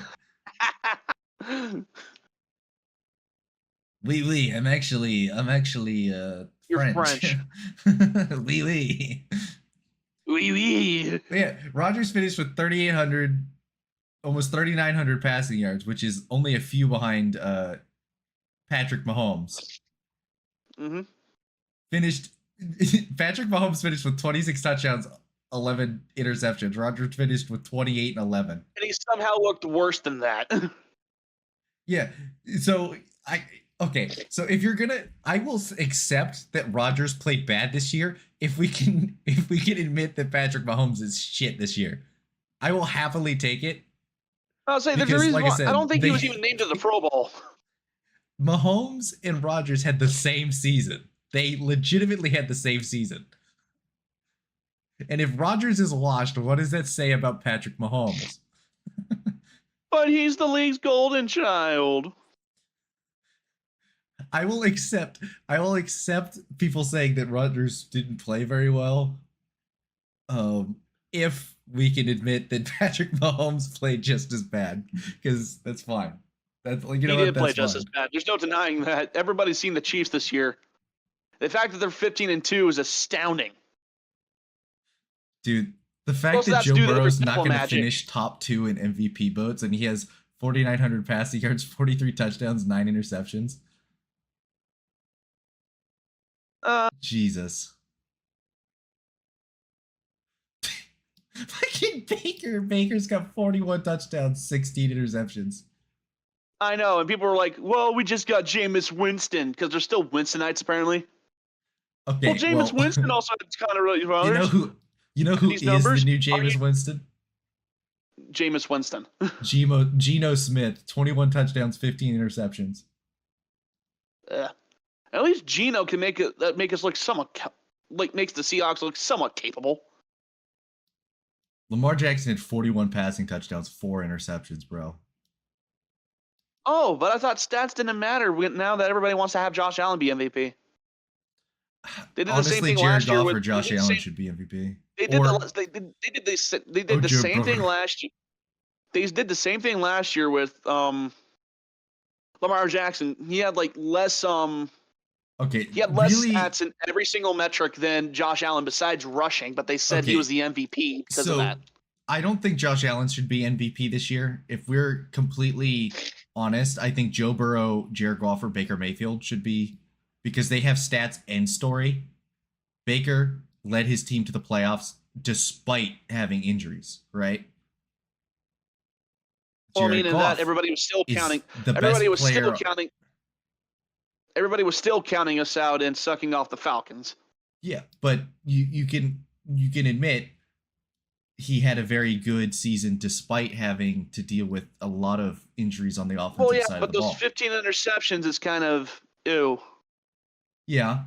We. I'm actually
You're
French.
French.
We.
Oui.
Yeah, Rodgers finished with 3,800, almost 3,900 passing yards, which is only a few behind Patrick Mahomes.
Mm-hmm.
Patrick Mahomes finished with 26 touchdowns, 11 interceptions. Rodgers finished with 28 and 11.
And he somehow looked worse than that.
Yeah. So so if you're gonna, I will accept that Rodgers played bad this year if we can admit that Patrick Mahomes is shit this year. I will happily take it.
I'll say there's a
Because,
reason
like I
why.
said,
I don't think
they-
he was even named to the Pro Bowl.
Mahomes and Rodgers had the same season. They legitimately had the same season. And if Rodgers is washed, what does that say about Patrick Mahomes?
But he's the league's golden child.
I will accept people saying that Rodgers didn't play very well. If we can admit that Patrick Mahomes played just as bad, because that's fine. That's like,
He did play
that's
just
fine.
as bad. There's no denying that. Everybody's seen the Chiefs this year. The fact that they're 15-2 is astounding.
Dude, the fact
Most of
that
that's
Joe
due to the
Burrow's not
triple
going to
magic.
finish top 2 in MVP votes, and he has 4,900 passing yards, 43 touchdowns, 9 interceptions. Jesus. Fucking Baker's got 41 touchdowns, 16 interceptions.
I know, and people were like, well, we just got Jameis Winston, because they're still Winstonites, apparently.
Okay,
Well, Jameis Winston also had kind of really
you know who
These
is
numbers?
the new Jameis Winston?
Jameis Winston.
Geno Smith, 21 touchdowns, 15 interceptions.
At least Geno can make us look somewhat makes the Seahawks look somewhat capable.
Lamar Jackson had 41 passing touchdowns, 4 interceptions, bro.
Oh, but I thought stats didn't matter now that everybody wants to have Josh Allen be MVP. They did the
Honestly,
same thing
Jared
last year
Goff
with
or Josh
they did the
Allen
same-
should be MVP.
They did
Or-
they did the
Joe
same thing
Burrow.
last year. They did the same thing last year with Lamar Jackson. He had less
Okay,
he had less
really,
stats in every single metric than Josh Allen besides rushing, but they said he
Okay.
was the MVP because of that.
I don't think Josh Allen should be MVP this year. If we're completely honest, I think Joe Burrow, Jared Goff, or Baker Mayfield should be, because they have stats and story. Baker led his team to the playoffs despite having injuries, right?
Well, I
Jared
mean, in
Goff
that everybody was still
is
counting.
the
Everybody
best
was
player.
still counting. Everybody was still counting us out and sucking off the Falcons.
Yeah, but you can admit he had a very good season despite having to deal with a lot of injuries on the offensive
Well, yeah,
side
but
of the
those
ball.
15 interceptions is kind of ew.
Yeah.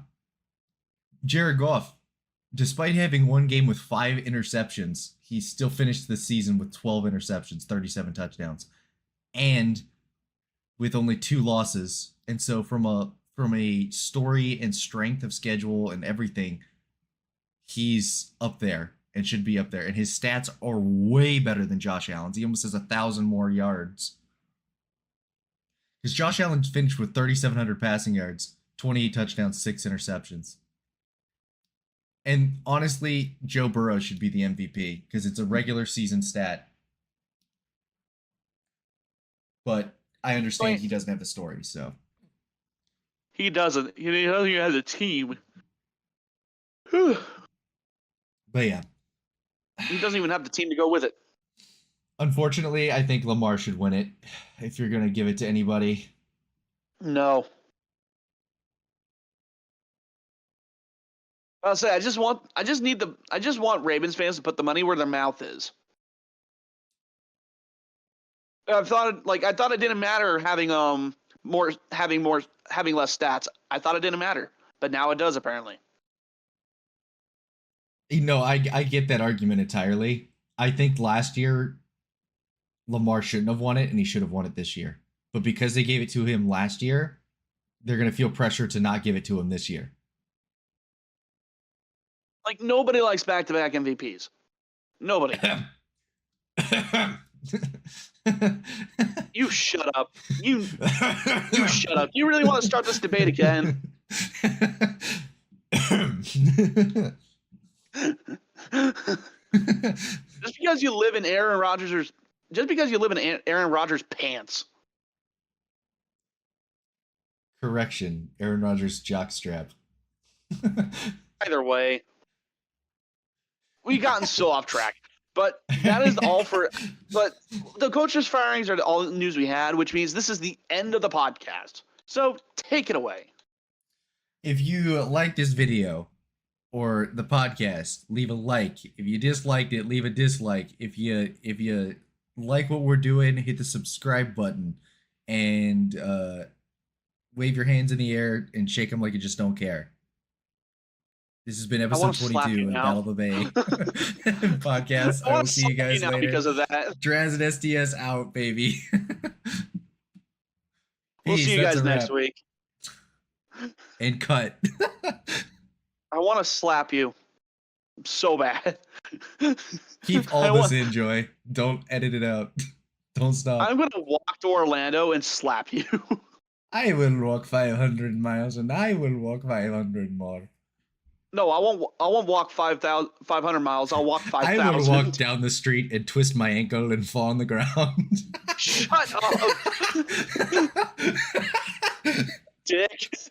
Jared Goff, despite having one game with 5 interceptions, he still finished the season with 12 interceptions, 37 touchdowns, and with only 2 losses. And so from a story and strength of schedule and everything, he's up there and should be up there. And his stats are way better than Josh Allen's. He almost has 1,000 more yards. Because Josh Allen finished with 3,700 passing yards, 28 touchdowns, 6 interceptions. And honestly, Joe Burrow should be the MVP because it's a regular season stat. But I understand he doesn't have the story, so.
He doesn't. He doesn't even have a team. Whew.
But yeah.
He doesn't even have the team to go with it.
Unfortunately, I think Lamar should win it if you're going to give it to anybody.
No. I'll say I just want Ravens fans to put the money where their mouth is. I thought it didn't matter having less stats. I thought it didn't matter, but now it does apparently.
I get that argument entirely. I think last year Lamar shouldn't have won it and he should have won it this year. But because they gave it to him last year, they're going to feel pressure to not give it to him this year.
Like nobody likes back-to-back MVPs. Nobody. You shut up. You shut up. You really want to start this debate again? Just because you live in Aaron Rodgers' pants.
Correction, Aaron Rodgers' jockstrap.
Either way, we've gotten so off track. But that is all for. But the coaches' firings are all the news we had, which means this is the end of the podcast. So take it away.
If you like this video or the podcast, leave a like. If you disliked it, leave a dislike. If you like what we're doing, hit the subscribe button and wave your hands in the air and shake them like you just don't care. This has been episode 22 of Battle of the Bay podcast. I will see you guys later.
Because of that.
Draz and SDS out, baby.
We'll see you guys next week.
And cut.
I want to slap you so bad.
Keep all this in, Joy. Don't edit it out. Don't stop.
I'm going to walk to Orlando and slap you.
I will walk 500 miles and I will walk 500 more.
No, I won't walk 500 miles. I'll walk 5,000.
I will walk down the street and twist my ankle and fall on the ground.
Shut up. Dick.